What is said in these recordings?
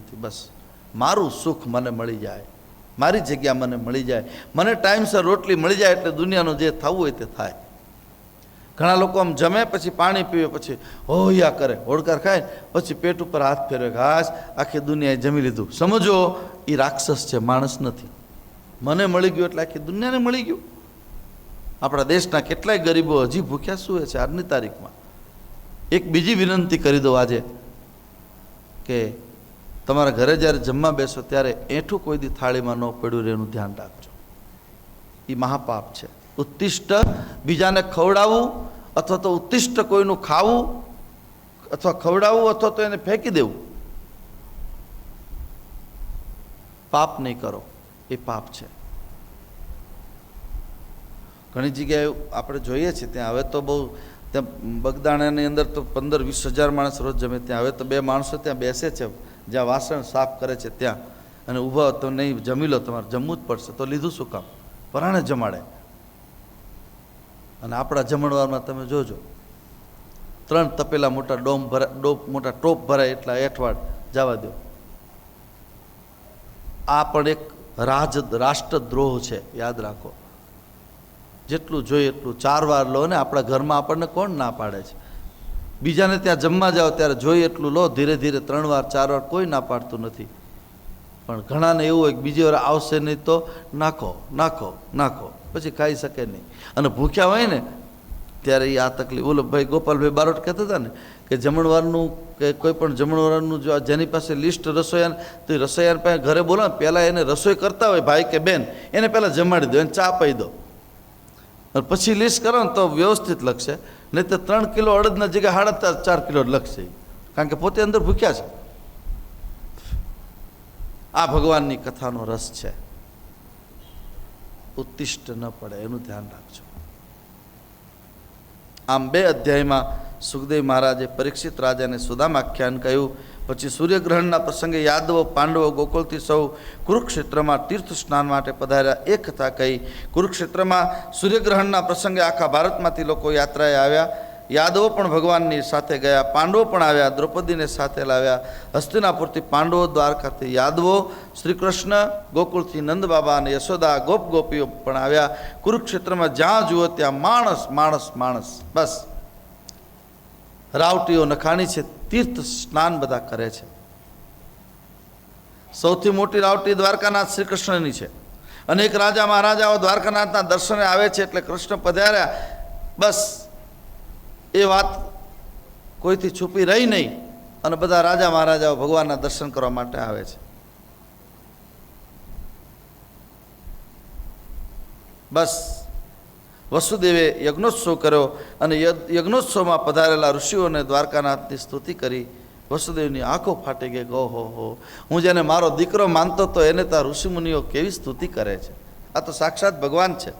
નથી. બસ મારું સુખ મને મળી જાય, મારી જગ્યા મને મળી જાય, મને ટાઈમસર રોટલી મળી જાય એટલે દુનિયાનું જે થવું હોય તે થાય. ઘણા લોકો આમ જમે પછી પાણી પીવે પછી હોયા કરે, હોડકાર ખાય પછી પેટ ઉપર હાથ ફેરવે, ઘાસ આખી દુનિયાએ જમી લીધું. સમજો એ રાક્ષસ છે, માણસ નથી. મને મળી ગયું એટલે આખી દુનિયાને મળી ગયું. આપણા દેશના કેટલાય ગરીબો હજી ભૂખ્યા સૂવે છે આજની તારીખમાં. એક બીજી વિનંતી કરી દો આજે કે તમારા ઘરે જ્યારે જમવા બેસો ત્યારે એઠું કોઈ દી થાળીમાં ન પડ્યું રહે એનું ધ્યાન રાખજો. એ મહાપાપ છે. ઉત્તિષ્ટ બીજાને ખવડાવવું અથવા તો ઉત્તિષ્ટ કોઈનું ખાવું અથવા ખવડાવવું અથવા તો એને ફેંકી દેવું, પાપ નહીં કરો, એ પાપ છે. ઘણી જગ્યાએ આપણે જોઈએ છીએ ત્યાં હવે તો બહુ, ત્યાં બગદાણાની અંદર તો 15-20 હજાર માણસ રોજ જમે. ત્યાં હવે તો 2 માણસો ત્યાં બેસે છે જ્યાં વાસણ સાફ કરે છે ત્યાં, અને ઊભા તો નહીં જમી લો, તમારે જમવું જ પડશે. તો લીધું શું કામ? પરાણે જમાડે. અને આપણા જમણવારમાં તમે જોજો 3 તપેલા મોટા મોટા ટોપ ભરાય એટલા એઠવાડ જવા દો. આ પણ એક રાષ્ટ્રદ્રોહ છે, યાદ રાખો. જેટલું જોઈએ એટલું 4 વાર લો ને. આપણા ઘરમાં આપણને કોણ ના પાડે છે? બીજાને ત્યાં જમવા જાઓ ત્યારે જોઈએ એટલું લો, ધીરે ધીરે 3 વાર 4 વાર કોઈ ના પાડતું નથી. પણ ઘણાને એવું હોય કે બીજી વાર આવશે નહીં તો નાખો નાખો નાખો, પછી ખાઈ શકે નહીં. અને ભૂખ્યા હોય ને ત્યારે એ આ તકલીફ. ઓલો ભાઈ ગોપાલભાઈ બારોટ કહેતા હતા ને કે જમણવારનું કે કોઈ પણ જમણવારનું જો જેની પાસે લિસ્ટ રસોઈયા, તો એ રસોઈયા પાસે ઘરે બોલો ને, પહેલાં એને રસોઈ કરતા હોય ભાઈ કે બેન, એને પહેલાં જમાડી દો, એને ચા પાઈ દો, પછી લિસ્ટ કરો ને તો વ્યવસ્થિત લખશે. નહીં તો 3 કિલો અડદના જગ્યાએ 4.5 કિલો લખશે, કારણ કે પોતે અંદર ભૂખ્યા છે. આ ભગવાનની કથાનો રસ છે. ઉત્તિષ્ટ ન પડે એનું ધ્યાન રાખજો. આમ 2 અધ્યાયમાં સુખદેવ મહારાજે પરીક્ષિત રાજાને સુદામાખ્યાન કહ્યું. પછી સૂર્યગ્રહણના પ્રસંગે યાદવો પાંડવો ગોકુળથી સૌ કુરુક્ષેત્રમાં તીર્થ સ્નાન માટે પધાર્યા. એ કથા કહી. કુરુક્ષેત્રમાં સૂર્યગ્રહણના પ્રસંગે આખા ભારતમાંથી લોકો યાત્રાએ આવ્યા. યાદવો પણ ભગવાનની સાથે ગયા, પાંડવો પણ આવ્યા, દ્રૌપદીને સાથે લાવ્યા. હસ્તિનાપુરથી પાંડવો, દ્વારકાથી યાદવો, શ્રી કૃષ્ણ, ગોકુળથી નંદ બાબા અને યશોદા, ગોપીઓ પણ આવ્યા. કુરુક્ષેત્રમાં જ્યાં જુઓ ત્યાં માણસ માણસ માણસ. બસ રાવટીઓ નખાણી છે, તીર્થ સ્નાન બધા કરે છે. સૌથી મોટી રાવટી દ્વારકાનાથ શ્રી કૃષ્ણની છે. અનેક રાજા મહારાજાઓ દ્વારકાનાથના દર્શને આવે છે એટલે કૃષ્ણ પધાર્યા. બસ એ વાત કોઈથી છુપી રહી નહીં, અને બધા રાજા મહારાજાઓ ભગવાનના દર્શન કરવા માટે આવે છે. બસ વસુદેવે યજ્ઞોત્સવ કર્યો અને યજ્ઞોત્સવમાં પધારેલા ઋષિઓને દ્વારકાનાથની સ્તુતિ કરી. વસુદેવની આંખો ફાટી ગઈ. હો, હું જેને મારો દીકરો માનતો હતો એને તો ઋષિમુનિઓ કેવી સ્તુતિ કરે છે. આ તો સાક્ષાત ભગવાન છે,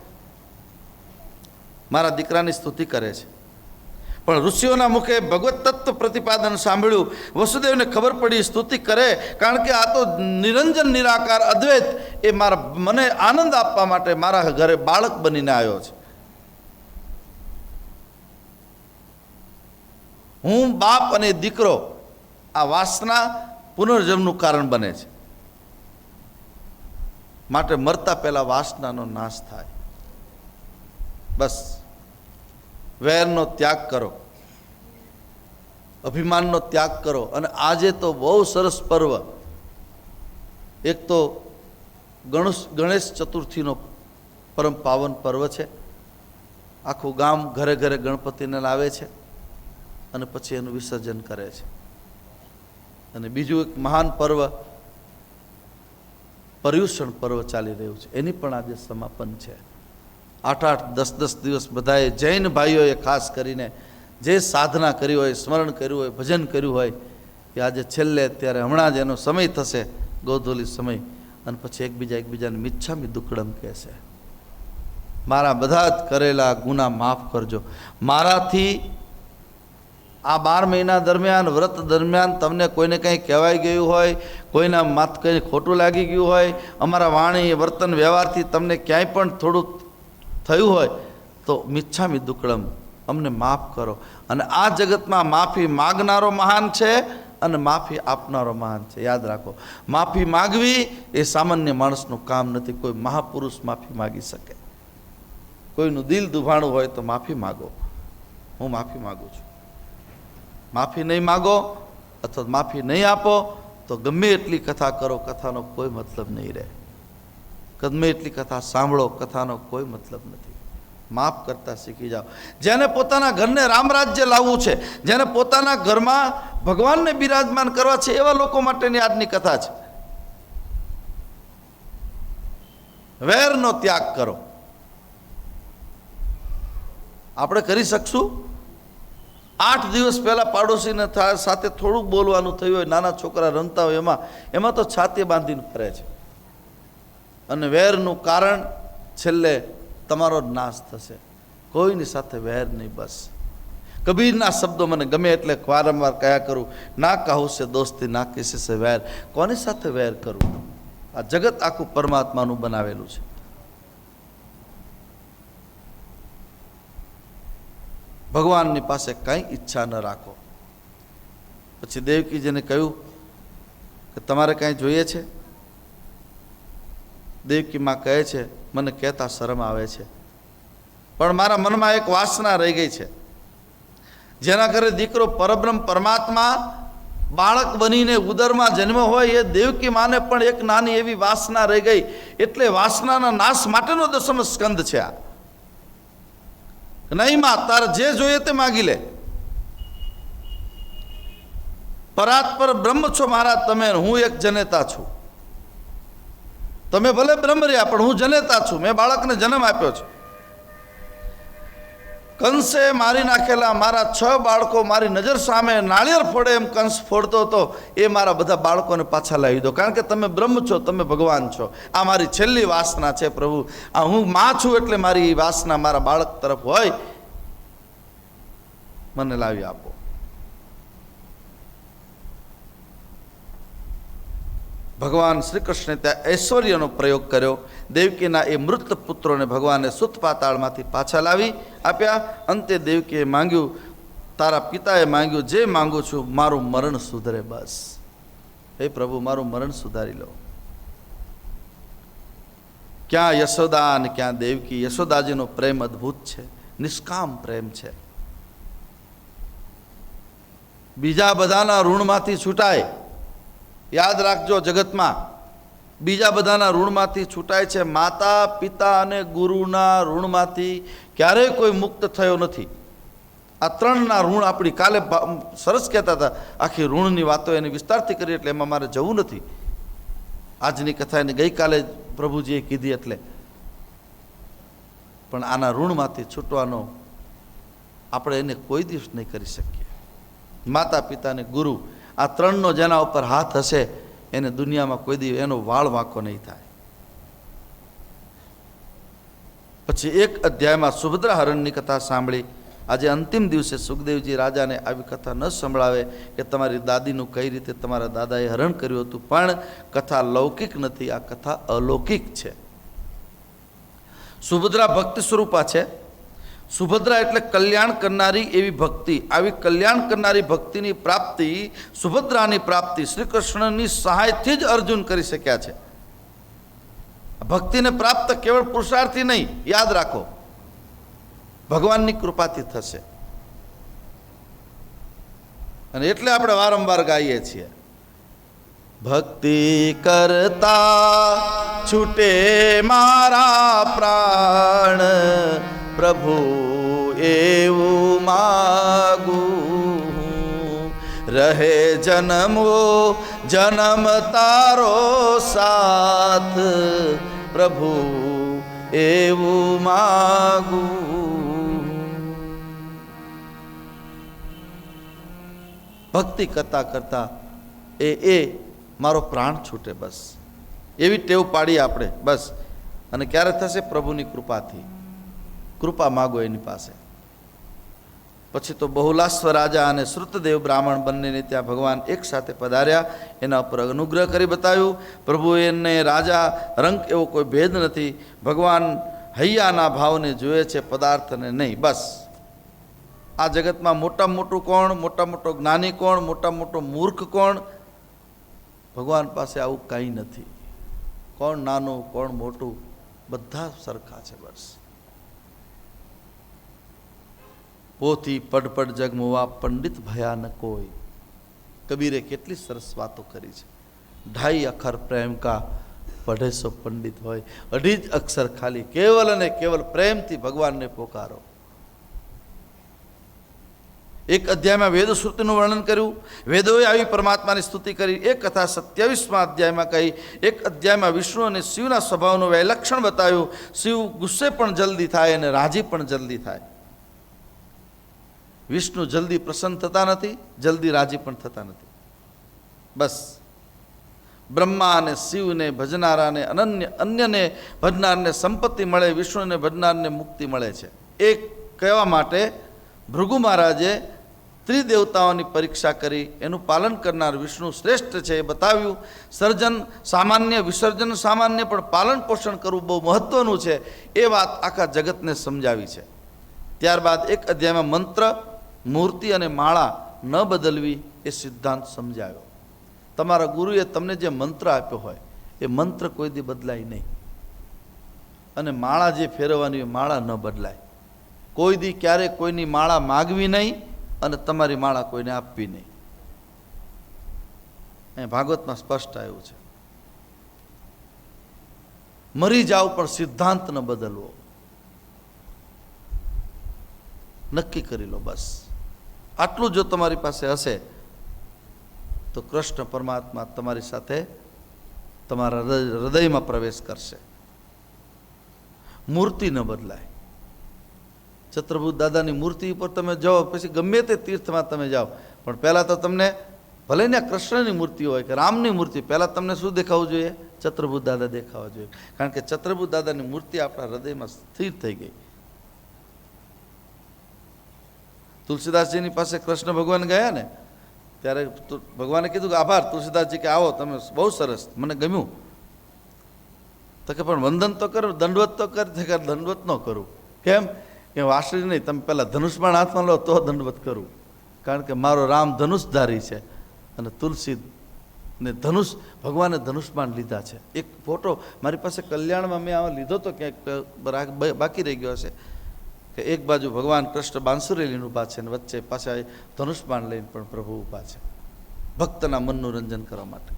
મારા દીકરાની સ્તુતિ કરે છે. પણ ઋષિઓના મુખે ભગવત તત્વ પ્રતિપાદન સાંભળ્યું. વસુદેવને ખબર પડી સ્તુતિ કરે, કારણ કે આ તો નિરંજન નિરાકાર અદ્વૈત એ મને આનંદ આપવા માટે મારા ઘરે બાળક બનીને આવ્યો છે. હું બાપ અને દીકરો, આ વાસના પુનર્જન્મનું કારણ બને છે. માટે મરતા પહેલા વાસનાનો નાશ થાય. બસ વેરનો ત્યાગ કરો, અભિમાનનો ત્યાગ કરો. અને આજે તો બહુ સરસ પર્વ. એક તો ગણેશ ચતુર્થીનો પરમ પાવન પર્વ છે. આખું ગામ ઘરે ઘરે ગણપતિને લાવે છે અને પછી એનું વિસર્જન કરે છે. અને બીજું એક મહાન પર્વ પર્યુષણ પર્વ ચાલી રહ્યું છે, એની પણ આજે સમાપન છે. 8-8, 10-10 દિવસ બધાએ જૈન ભાઈઓએ ખાસ કરીને જે સાધના કરી હોય, સ્મરણ કર્યું હોય, ભજન કર્યું હોય, એ આજે છેલ્લે અત્યારે હમણાં જ એનો સમય થશે, ગોધૂલી સમય. અને પછી એકબીજાને મિચ્છામી દુક્કડમ કહેશે. મારા બધા જ કરેલા ગુના માફ કરજો. મારાથી આ 12 મહિના દરમિયાન, વ્રત દરમિયાન તમને કોઈને કંઈ કહેવાઈ ગયું હોય, કોઈના માથ કંઈ ખોટું લાગી ગયું હોય, અમારા વાણી વર્તન વ્યવહારથી તમને ક્યાંય પણ થોડું થયું હોય તો મિચ્છામી દુક્કડમ, અમને માફ કરો. અને આ જગતમાં માફી માગનારો મહાન છે અને માફી આપનારો મહાન છે. યાદ રાખો, માફી માગવી એ સામાન્ય માણસનું કામ નથી. કોઈ મહાપુરુષ માફી માગી શકે. કોઈનું દિલ દુભાણું હોય તો માફી માગો. હું માફી માગું છું. માફી નહીં માગો અથવા માફી નહીં આપો તો ગમે એટલી કથા કરો, કથાનો કોઈ મતલબ નહીં રહે. ગમે એટલી કથા સાંભળો, કથાનો કોઈ મતલબ નથી. માફ કરતા શીખી જાઓ. જેને પોતાના ઘરને રામરાજ્ય લાવવું છે, જેને પોતાના ઘરમાં ભગવાનને બિરાજમાન કરવા છે, એવા લોકો માટેની આજની કથા છે. વેરનો ત્યાગ કરો. આપણે કરી શકશું? 8 દિવસ પહેલા પાડોશીને સાથે થોડુંક બોલવાનું થયું હોય, નાના છોકરા રમતા હોય, એમાં તો છાતી બાંધીને ફરે છે. અને વેરનું કારણ છેલ્લે તમારો જ નાશ થશે. કોઈની સાથે વેર નહીં. બસ કબીરના શબ્દો મને ગમે એટલે વારંવાર કયા કરું, ના કહું છે દોસ્તી ના કિસી સે વેર. કોની સાથે વેર કરું? આ જગત આખું પરમાત્માનું બનાવેલું છે. ભગવાનની પાસે કંઈ ઈચ્છા ન રાખો. પછી દેવકીજીને કહ્યું કે તમારે કાંઈ જોઈએ છે? દેવકી માં કહે છે, મને કહેતા શરમ આવે છે, પણ મારા મનમાં એક વાસના રહી ગઈ છે. જેના ઘરે દીકરો પરબ્રહ્મ પરમાત્મા બાળક બનીને ઉદરમાં જન્મ હોય, એ દેવકી માને પણ એક નાની એવી વાસના રહી ગઈ. એટલે વાસનાના નાશ માટેનો 10મો સ્કંદ છે આ. નહીં માં, તારે જે જોઈએ તે માગી લે. પરાત્પર બ્રહ્મ છો મારા તમે, હું એક જનેતા છું. તમે ભલે બ્રહ્મ રહ્યા પણ હું જનેતા છું. મેં બાળકને જન્મ આપ્યો છે. કંસે મારી નાખેલા મારા 6 બાળકો મારી નજર સામે નાળિયેર ફોડે એમ કંસ ફોડતો હતો. એ મારા બધા બાળકોને પાછા લાવી દો, કારણ કે તમે બ્રહ્મ છો, તમે ભગવાન છો. આ મારી છેલ્લી વાસના છે પ્રભુ. આ હું માં છું એટલે મારી વાસના મારા બાળક તરફ હોય. મને લાવી આપો. ભગવાન શ્રી કૃષ્ણે ત્યાં ઐશ્વર્યનો પ્રયોગ કર્યો. દેવકીના એ મૃત પુત્રોને ભગવાને સુત પાતાળમાંથી પાછા લાવી આપ્યા. અંતે દેવકીએ માંગ્યું, તારા પિતાએ માંગ્યું, જે માંગુ છું મારું મરણ સુધરે બસ. હે પ્રભુ, મારું મરણ સુધારી લો. ક્યાં યશોદા અને ક્યાં દેવકી. યશોદાજીનો પ્રેમ અદ્ભુત છે, નિષ્કામ પ્રેમ છે. બીજા બધાના ઋણમાંથી છૂટાય. યાદ રાખજો, જગતમાં બીજા બધાના ઋણમાંથી છૂટાય છે. માતા પિતા અને ગુરુના ઋણમાંથી ક્યારેય કોઈ મુક્ત થયો નથી. આ 3ના ઋણ આપણી કાલે સરસ કહેતા હતા. આખી ઋણની વાતો એની વિસ્તારથી કરી એટલે એમાં મારે જવું નથી. આજની કથા એને ગઈકાલે પ્રભુજીએ કીધી એટલે. પણ આના ઋણમાંથી છૂટવાનો આપણે એને કોઈ દિવસ નહીં કરી શકીએ. માતા પિતા અને ગુરુ, આ 3નો જેના ઉપર હાથ હશે એને દુનિયામાં કોઈ દિવસ એનો વાળ વાંકો નહીં થાય. પછી 1 અધ્યાયમાં સુભદ્રા હરણની કથા સાંભળી. આજે અંતિમ દિવસે સુખદેવજી રાજાને આવી કથા ન સંભળાવે કે તમારી દાદીનું કઈ રીતે તમારા દાદાએ હરણ કર્યું હતું. પણ કથા લૌકિક નથી, આ કથા અલૌકિક છે. સુભદ્રા ભક્તિ સ્વરૂપા છે. સુભદ્રા એટલે કલ્યાણ કરનારી એવી ભક્તિ. આવી કલ્યાણ કરનારી ભક્તિની પ્રાપ્તિ, સુભદ્રાની પ્રાપ્તિ શ્રી કૃષ્ણની સહાયથી જ અર્જુન કરી શક્યા છે. ભક્તિને પ્રાપ્ત કેવળ પુરુષાર્થી નહીં, યાદ રાખો, ભગવાનની કૃપાથી થશે. અને એટલે આપણે વારંવાર ગાઈએ છીએ, ભક્તિ કરતા છૂટે મારા પ્રાણ, પ્રભુ એવું માગું, રહે જન્મો જન્મ તારો સાથ, પ્રભુ એવું માગું. ભક્તિ કરતા કરતા એ મારો પ્રાણ છૂટે, બસ એવી ટેવ પાડીએ આપણે. બસ. અને ક્યારે થશે? પ્રભુની કૃપાથી. કૃપા માગો એની પાસે. પછી તો બહુલાશ્વ રાજા અને શ્રુતદેવ બ્રાહ્મણ બંનેને ત્યાં ભગવાન એક સાથે પધાર્યા. એના ઉપર અનુગ્રહ કરી બતાવ્યું. પ્રભુ એને રાજા રંગ એવો કોઈ ભેદ નથી. ભગવાન હૈયાના ભાવને જોઈએ છે, પદાર્થને નહીં. બસ આ જગતમાં મોટામાં મોટું કોણ, મોટા મોટો જ્ઞાની કોણ, મોટા મોટો મૂર્ખ કોણ? ભગવાન પાસે આવું કંઈ નથી. કોણ નાનું, કોણ મોટું, બધા સરખા છે. બસ પોથી પડપડ જગમવા પંડિત ભયા ન કોઈ. કબીરે કેટલી સરસ વાતો કરી છે. 2.5 અક્ષર પ્રેમ કા પઢે સો પંડિત હોય. 2.5 અક્ષર ખાલી કેવલ અને કેવલ પ્રેમથી ભગવાનને પોકારો. એક અધ્યાયમાં વેદ શ્રુતિનું વર્ણન કર્યું, વેદોએ આવી પરમાત્માની સ્તુતિ કરી. એક કથા 27મા અધ્યાયમાં કહી. એક અધ્યાયમાં વિષ્ણુ અને શિવના સ્વભાવનું વૈલક્ષણ બતાવ્યું. શિવ ગુસ્સે પણ જલ્દી થાય અને રાજી પણ જલ્દી થાય. વિષ્ણુ જલ્દી પ્રસન્ન થતા નથી, જલ્દી રાજી પણ થતા નથી. બસ બ્રહ્મા અને શિવને ભજનારાને અન્યને ભજનારને સંપત્તિ મળે, વિષ્ણુને ભજનારને મુક્તિ મળે છે. એક કહેવા માટે ભૃગુ મહારાજે ત્રિદેવતાઓની પરીક્ષા કરી. એનું પાલન કરનાર વિષ્ણુ શ્રેષ્ઠ છે એ બતાવ્યું. સર્જન સામાન્ય, વિસર્જન સામાન્ય, પણ પાલન પોષણ કરવું બહુ મહત્વનું છે એ વાત આખા જગતને સમજાવી છે. ત્યારબાદ એક અધ્યાયમાં મંત્ર, મૂર્તિ અને માળા ન બદલવી એ સિદ્ધાંત સમજાવ્યો. તમારા ગુરુએ તમને જે મંત્ર આપ્યો હોય એ મંત્ર કોઈ દી બદલાય નહીં, અને માળા જે ફેરવવાની હોય માળા ન બદલાય. કોઈ દી ક્યારેય કોઈની માળા માગવી નહીં અને તમારી માળા કોઈને આપવી નહીં. એ ભાગવતમાં સ્પષ્ટ આવ્યું છે. મરી જાવ પણ સિદ્ધાંત ન બદલવો. નક્કી કરી લો બસ. આટલું જો તમારી પાસે હશે તો કૃષ્ણ પરમાત્મા તમારી સાથે તમારા હૃદયમાં પ્રવેશ કરશે. મૂર્તિ ન બદલાય. ચતુર્ભુજ દાદાની મૂર્તિ ઉપર તમે જાઓ, પછી ગમે તે તીર્થમાં તમે જાઓ, પણ પહેલાં તો તમને ભલે ને કૃષ્ણની મૂર્તિ હોય કે રામની મૂર્તિ, પહેલાં તમને શું દેખાવું જોઈએ? ચતુર્ભુજ દાદા દેખાવા જોઈએ. કારણ કે ચતુર્ભુજ દાદાની મૂર્તિ આપણા હૃદયમાં સ્થિર થઈ ગઈ. તુલસીદાસજીની પાસે કૃષ્ણ ભગવાન ગયા ને, ત્યારે ભગવાને કીધું કે આભાર તુલસીદાસજી, કે આવો તમે, બહુ સરસ, મને ગમ્યું. તો કે પણ વંદન તો કરો, દંડવત તો કર. દંડવત ન કરું. કેમ? કે વાસળી નહીં, તમે પહેલાં ધનુષબાણ હાથમાં લો તો દંડવત કરું. કારણ કે મારો રામ ધનુષધારી છે અને તુલસી ને ધનુષ, ભગવાને ધનુષબાણ લીધા છે. એક ફોટો મારી પાસે કલ્યાણમાં મેં આવા લીધો તો ક્યાંક બાકી રહી ગયો હશે, કે એક બાજુ ભગવાન કૃષ્ણ બાંસુરી લઈને ઊભા છે અને વચ્ચે પાછા ધનુષબાણ લઈને પણ પ્રભુ ઊભા છે, ભક્તના મનનું રંજન કરવા માટે.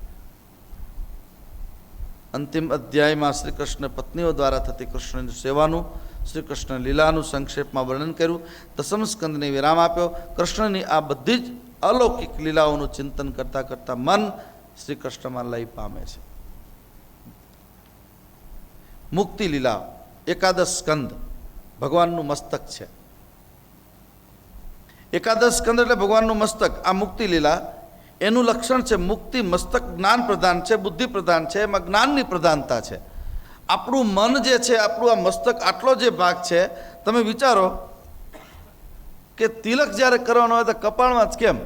અંતિમ અધ્યાયમાં શ્રી કૃષ્ણ પત્નીઓ દ્વારા થતી કૃષ્ણની સેવાનું, શ્રી કૃષ્ણ લીલાનું સંક્ષેપમાં વર્ણન કર્યું. દસમ સ્કંદને વિરામ આપ્યો. કૃષ્ણની આ બધી જ અલૌકિક લીલાઓનું ચિંતન કરતાં કરતાં મન શ્રી કૃષ્ણમાં લય પામે છે. મુક્તિ લીલા, એકાદશ સ્કંદ ભગવાનનું મસ્તક છે. એકાદશ સ્કંદ એટલે ભગવાનનું મસ્તક. આ મુક્તિ લીલા એનું લક્ષણ છે મુક્તિ. મસ્તક જ્ઞાન પ્રધાન છે, બુદ્ધિ પ્રધાન છે, એમાં જ્ઞાનની પ્રધાનતા છે. આપણું મન જે છે, આપણું આ મસ્તક, આટલો જે ભાગ છે, તમે વિચારો કે તિલક જ્યારે કરવાનો હોય તો કપાળમાં જ કેમ?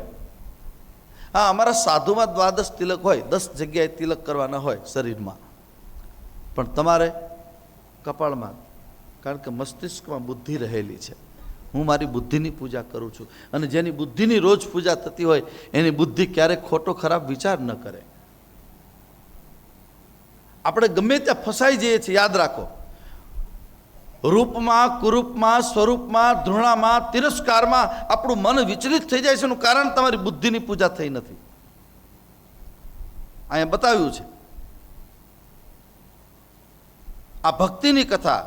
હા, અમારા સાધુમાં 12 તિલક હોય, 10 જગ્યાએ તિલક કરવાના હોય શરીરમાં, પણ તમારે કપાળમાં, કારણ કે મસ્તિષ્કમાં બુદ્ધિ રહેલી છે. હું મારી બુદ્ધિની પૂજા કરું છું, અને જેની બુદ્ધિની રોજ પૂજા થતી હોય એની બુદ્ધિ ક્યારેક ખોટો ખરાબ વિચાર ન કરે. આપણે ગમે ત્યાં ફસાઈ જઈએ છીએ. યાદ રાખો, રૂપમાં, કુરૂપમાં, સ્વરૂપમાં, ધૃણામાં, તિરસ્કારમાં આપણું મન વિચલિત થઈ જાય છે. એનું કારણ તમારી બુદ્ધિની પૂજા થઈ નથી. અહીંયા બતાવ્યું છે. આ ભક્તિની કથા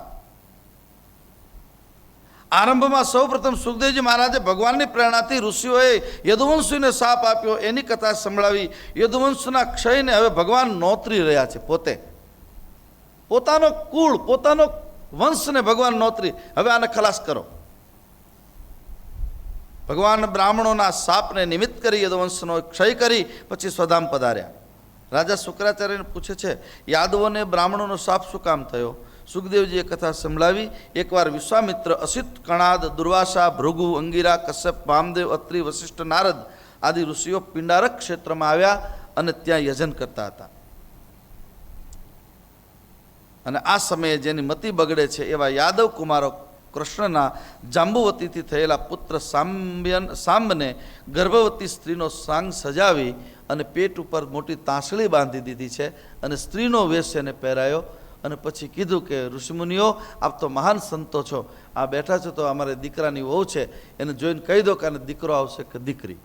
આરંભમાં સૌપ્રથમ સુખદેવજી મહારાજે ભગવાનની પ્રેરણાથી ઋષિઓએ યદુવંશીને શાપ આપ્યો એની કથા સંભળાવી. યદુવંશના ક્ષયને હવે ભગવાન નોતરી રહ્યા છે. પોતાનો કુળ, પોતાનો વંશને ભગવાન નોતરી, હવે આને ખલાસ કરો. ભગવાન બ્રાહ્મણોના શાપને નિમિત્ત કરી યદુવંશનો ક્ષય કરી પછી સ્વધામ પધાર્યા. રાજા શુક્રાચાર્યને પૂછે છે, યાદવોને બ્રાહ્મણોનો શાપ શું કામ થયો? સુખદેવજીએ કથા સંભળાવી. એકવાર વિશ્વામિત્ર, અસિત, કણાદ, દુર્વાસા, ભૃગુ, અંગિરા, કશ્યપ, વામદેવ, અત્રિ, વશિષ્ઠ, નારદ આદિ ઋષિઓ પિંડારક ક્ષેત્રમાં આવ્યા અને ત્યાં યજન કરતા હતા. અને આ સમયે જેની મતિ બગડે છે એવા યાદવ કૃષ્ણના જાંબુવતીથી થયેલા પુત્ર સાંબને ગર્ભવતી સ્ત્રીનો સાંગ સજાવી અને પેટ ઉપર મોટી તાંસળી બાંધી દીધી છે અને સ્ત્રીનો વેશ એને પહેરાયો અને પછી કીધું કે ઋષિમુનિઓ, આપ તો મહાન સંતો છો, આ બેઠા છો તો અમારે દીકરાની વહુ છે, એને જોઈને કહી દો કે આને દીકરો આવશે કે દીકરી.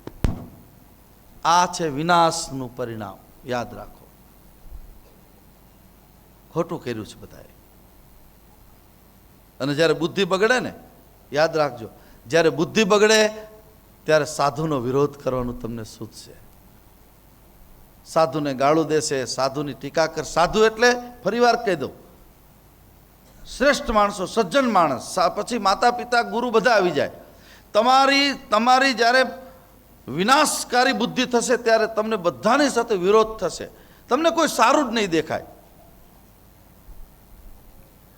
આ છે વિનાશનું પરિણામ, યાદ રાખો. ખોટું કર્યું છે બધાએ. અને જ્યારે બુદ્ધિ બગડે ને, યાદ રાખજો, જ્યારે બુદ્ધિ બગડે ત્યારે સાધુનો વિરોધ કરવાનું તમને સૂચશે. સાધુને ગાળું દેશે, સાધુની ટીકા કર. સાધુ એટલે ફરીવાર કહી દઉં, શ્રેષ્ઠ માણસો, સજ્જન માણસ, પછી માતા પિતા ગુરુ બધા આવી જાય. તમારી જ્યારે વિનાશકારી બુદ્ધિ થશે ત્યારે તમને બધાની સાથે વિરોધ થશે, તમને કોઈ સારું જ નહીં દેખાય.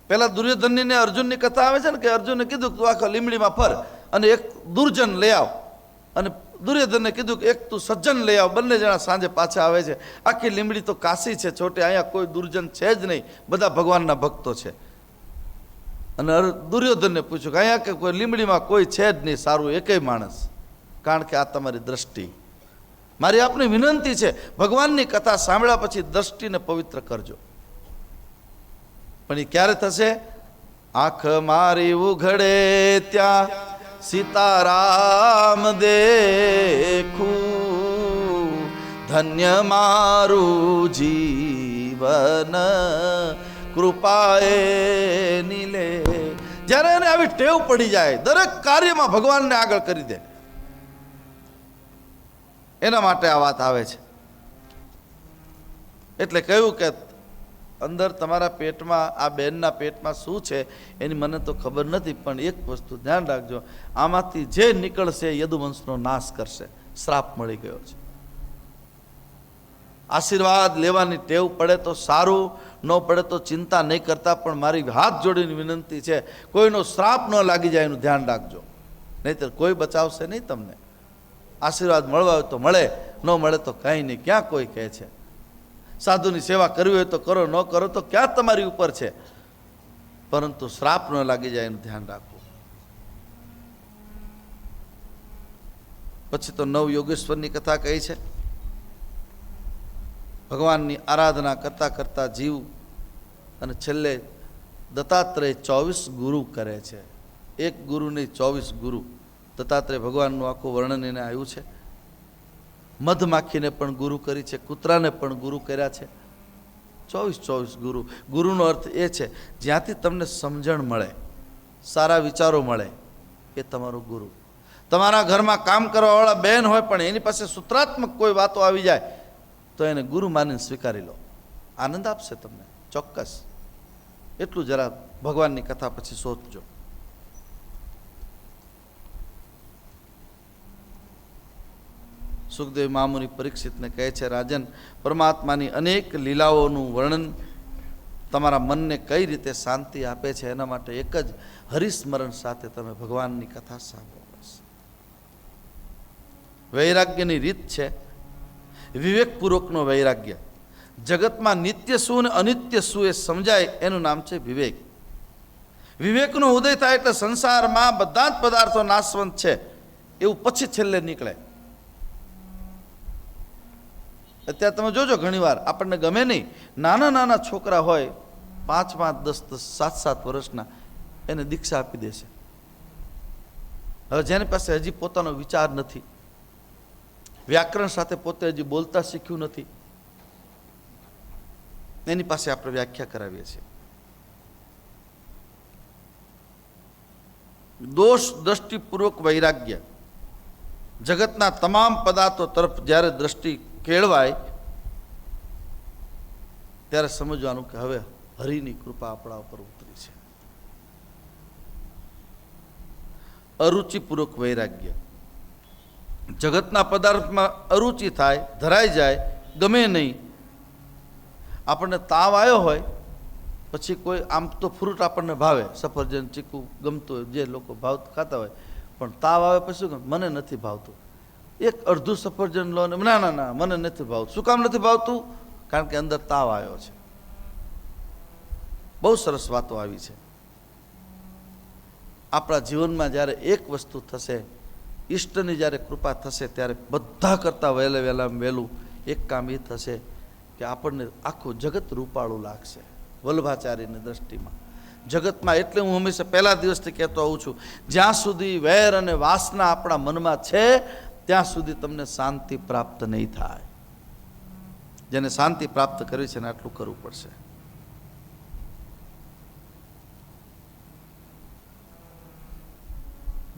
પેલા દુર્યોધનની ને અર્જુનની કથા આવે છે ને, કે અર્જુને કીધું કે તું આખા લીમડીમાં ફર અને એક દુર્જન લઈ આવ, અને દુર્યોધનને કીધું કે એક તું સજ્જન લઈ આવ. બંને જણા સાંજે પાછા આવે છે. આખી લીમડી તો કાશી છે છોટે, અહીંયા કોઈ દુર્જન છે જ નહીં, બધા ભગવાનના ભક્તો છે. અને દુર્યોધનને પૂછ્યું કે અહીંયા કે કોઈ લીમડીમાં કોઈ છે જ નહીં સારું એકેય માણસ, કારણ કે આ તમારી દ્રષ્ટિ. મારી આપને વિનંતી છે, ભગવાનની કથા સાંભળ્યા પછી દ્રષ્ટિને પવિત્ર કરજો. પણ એ ક્યારે થશે? આંખ મારી ઉઘડે ત્યાં સીતારામ દેખું, ધન્ય મારું જીવન કૃપાએ નીલે. જ્યારે એને આવી ટેવ પડી જાય, દરેક કાર્યમાં ભગવાનને આગળ કરી દે, એના માટે આ વાત આવે છે. એટલે કહ્યું કે અંદર તમારા પેટમાં, આ બેનના પેટમાં શું છે એની મને તો ખબર નથી, પણ એક વસ્તુ ધ્યાન રાખજો, આમાંથી જે નીકળશે યદુવંશનો નાશ કરશે. શ્રાપ મળી ગયો છે. આશીર્વાદ લેવાની ટેવ પડે તો સારું, ન પડે તો ચિંતા નહીં કરતા, પણ મારી હાથ જોડીને વિનંતી છે, કોઈનો શ્રાપ ન લાગી જાય એનું ધ્યાન રાખજો, નહીંતર કોઈ બચાવશે નહીં તમને. આશીર્વાદ મળવા હોય તો મળે, ન મળે તો કાંઈ નહીં. ક્યાં કોઈ કહે છે સાધુની સેવા કરવી હોય તો કરો, ન કરો તો ક્યાં તમારી ઉપર છે, પરંતુ શ્રાપ ન લાગી જાય એનું ધ્યાન રાખવું. પછી તો નવ યોગેશ્વરની કથા કહી છે. ભગવાનની આરાધના કરતા કરતા જીવ અને છેલ્લે દત્તાત્રેય 24 ગુરુ કરે છે. એક ગુરુ નહીં, 24 ગુરુ. દત્તાત્રેય ભગવાનનું આખું વર્ણન એને આવ્યું છે. મધમાખીને પણ ગુરુ કરી છે, કૂતરાને પણ ગુરુ કર્યા છે. 24 ગુરુ. ગુરુનો અર્થ એ છે જ્યાંથી તમને સમજણ મળે, સારા વિચારો મળે, એ તમારો ગુરુ. તમારા ઘરમાં કામ કરવાવાળા બહેન હોય પણ એની પાસે સૂત્રાત્મક કોઈ વાતો આવી જાય તો એને ગુરુ માનીને સ્વીકારી લો, આનંદ આપશે તમને ચોક્કસ. એટલું જરા ભગવાનની કથા પછી સોચજો. સુખદેવ મહામુનિ પરીક્ષિતને કહે છે, રાજન, પરમાત્માની અનેક લીલાઓનું વર્ણન તમારા મનને કઈ રીતે શાંતિ આપે છે, એના માટે એક જ હરિસ્મરણ સાથે તમે ભગવાનની કથા સાંભળો. વૈરાગ્યની રીત છે વિવેકપૂર્વકનો વૈરાગ્ય. જગતમાં નિત્ય શું અને અનિત્ય શું એ સમજાય એનું નામ છે વિવેક. વિવેકનો ઉદય થાય એટલે સંસારમાં બધા જ પદાર્થો નાશવંત છે એવું પછી છેલ્લે નીકળે. અત્યારે તમે જોજો, ઘણીવાર આપણને ગમે નહીં, નાના નાના છોકરા હોય 5, 10, 7 વર્ષના, એને દીક્ષા આપી દેશે. હવે જેની પાસે હજી પોતાનો વિચાર નથી, વ્યાકરણ સાથે પોતે હજી બોલતા શીખ્યું નથી, એની પાસે આપણે વ્યાખ્યા કરાવીએ છીએ. દોષ દ્રષ્ટિપૂર્વક વૈરાગ્ય. જગતના તમામ પદાર્થો તરફ જ્યારે દ્રષ્ટિ કેળવાય ત્યારે સમજવાનું કે હવે હરિની કૃપા આપણા ઉપર ઉતરી છે. અરુચિપૂર્વક વૈરાગ્ય. જગતના પદાર્થમાં અરુચિ થાય, ધરાઈ જાય, ગમે નહીં. આપણને તાવ આવ્યો હોય પછી કોઈ આમ તો ફ્રૂટ આપણને ભાવે, સફરજન, ચીકુ ગમતું હોય, જે લોકો ભાવ ખાતા હોય, પણ તાવ આવે પછી મને નથી ભાવતું. એક અડધું સફરજન લો ને, ના ના ના મને નથી ભાવતું. શું કામ નથી ભાવતું? કારણ કે અંદર તાવ આવ્યો છે. બહુ સરસ વાતો આવી છે. આપણા જીવનમાં જ્યારે એક વસ્તુ થશે, ઈષ્ટની જ્યારે કૃપા થશે, ત્યારે બધા કરતાં વહેલું એક કામ એ થશે કે આપણને આખું જગત રૂપાળું લાગશે. વલ્લભાચાર્યની દ્રષ્ટિમાં જગતમાં, એટલે હું હંમેશા પહેલા દિવસથી કહેતો આવું છું, જ્યાં સુધી વેર અને વાસના આપણા મનમાં છે ત્યાં સુધી તમને શાંતિ પ્રાપ્ત નહીં થાય. જેને શાંતિ પ્રાપ્ત કરવી છે ને આટલું કરવું પડશે.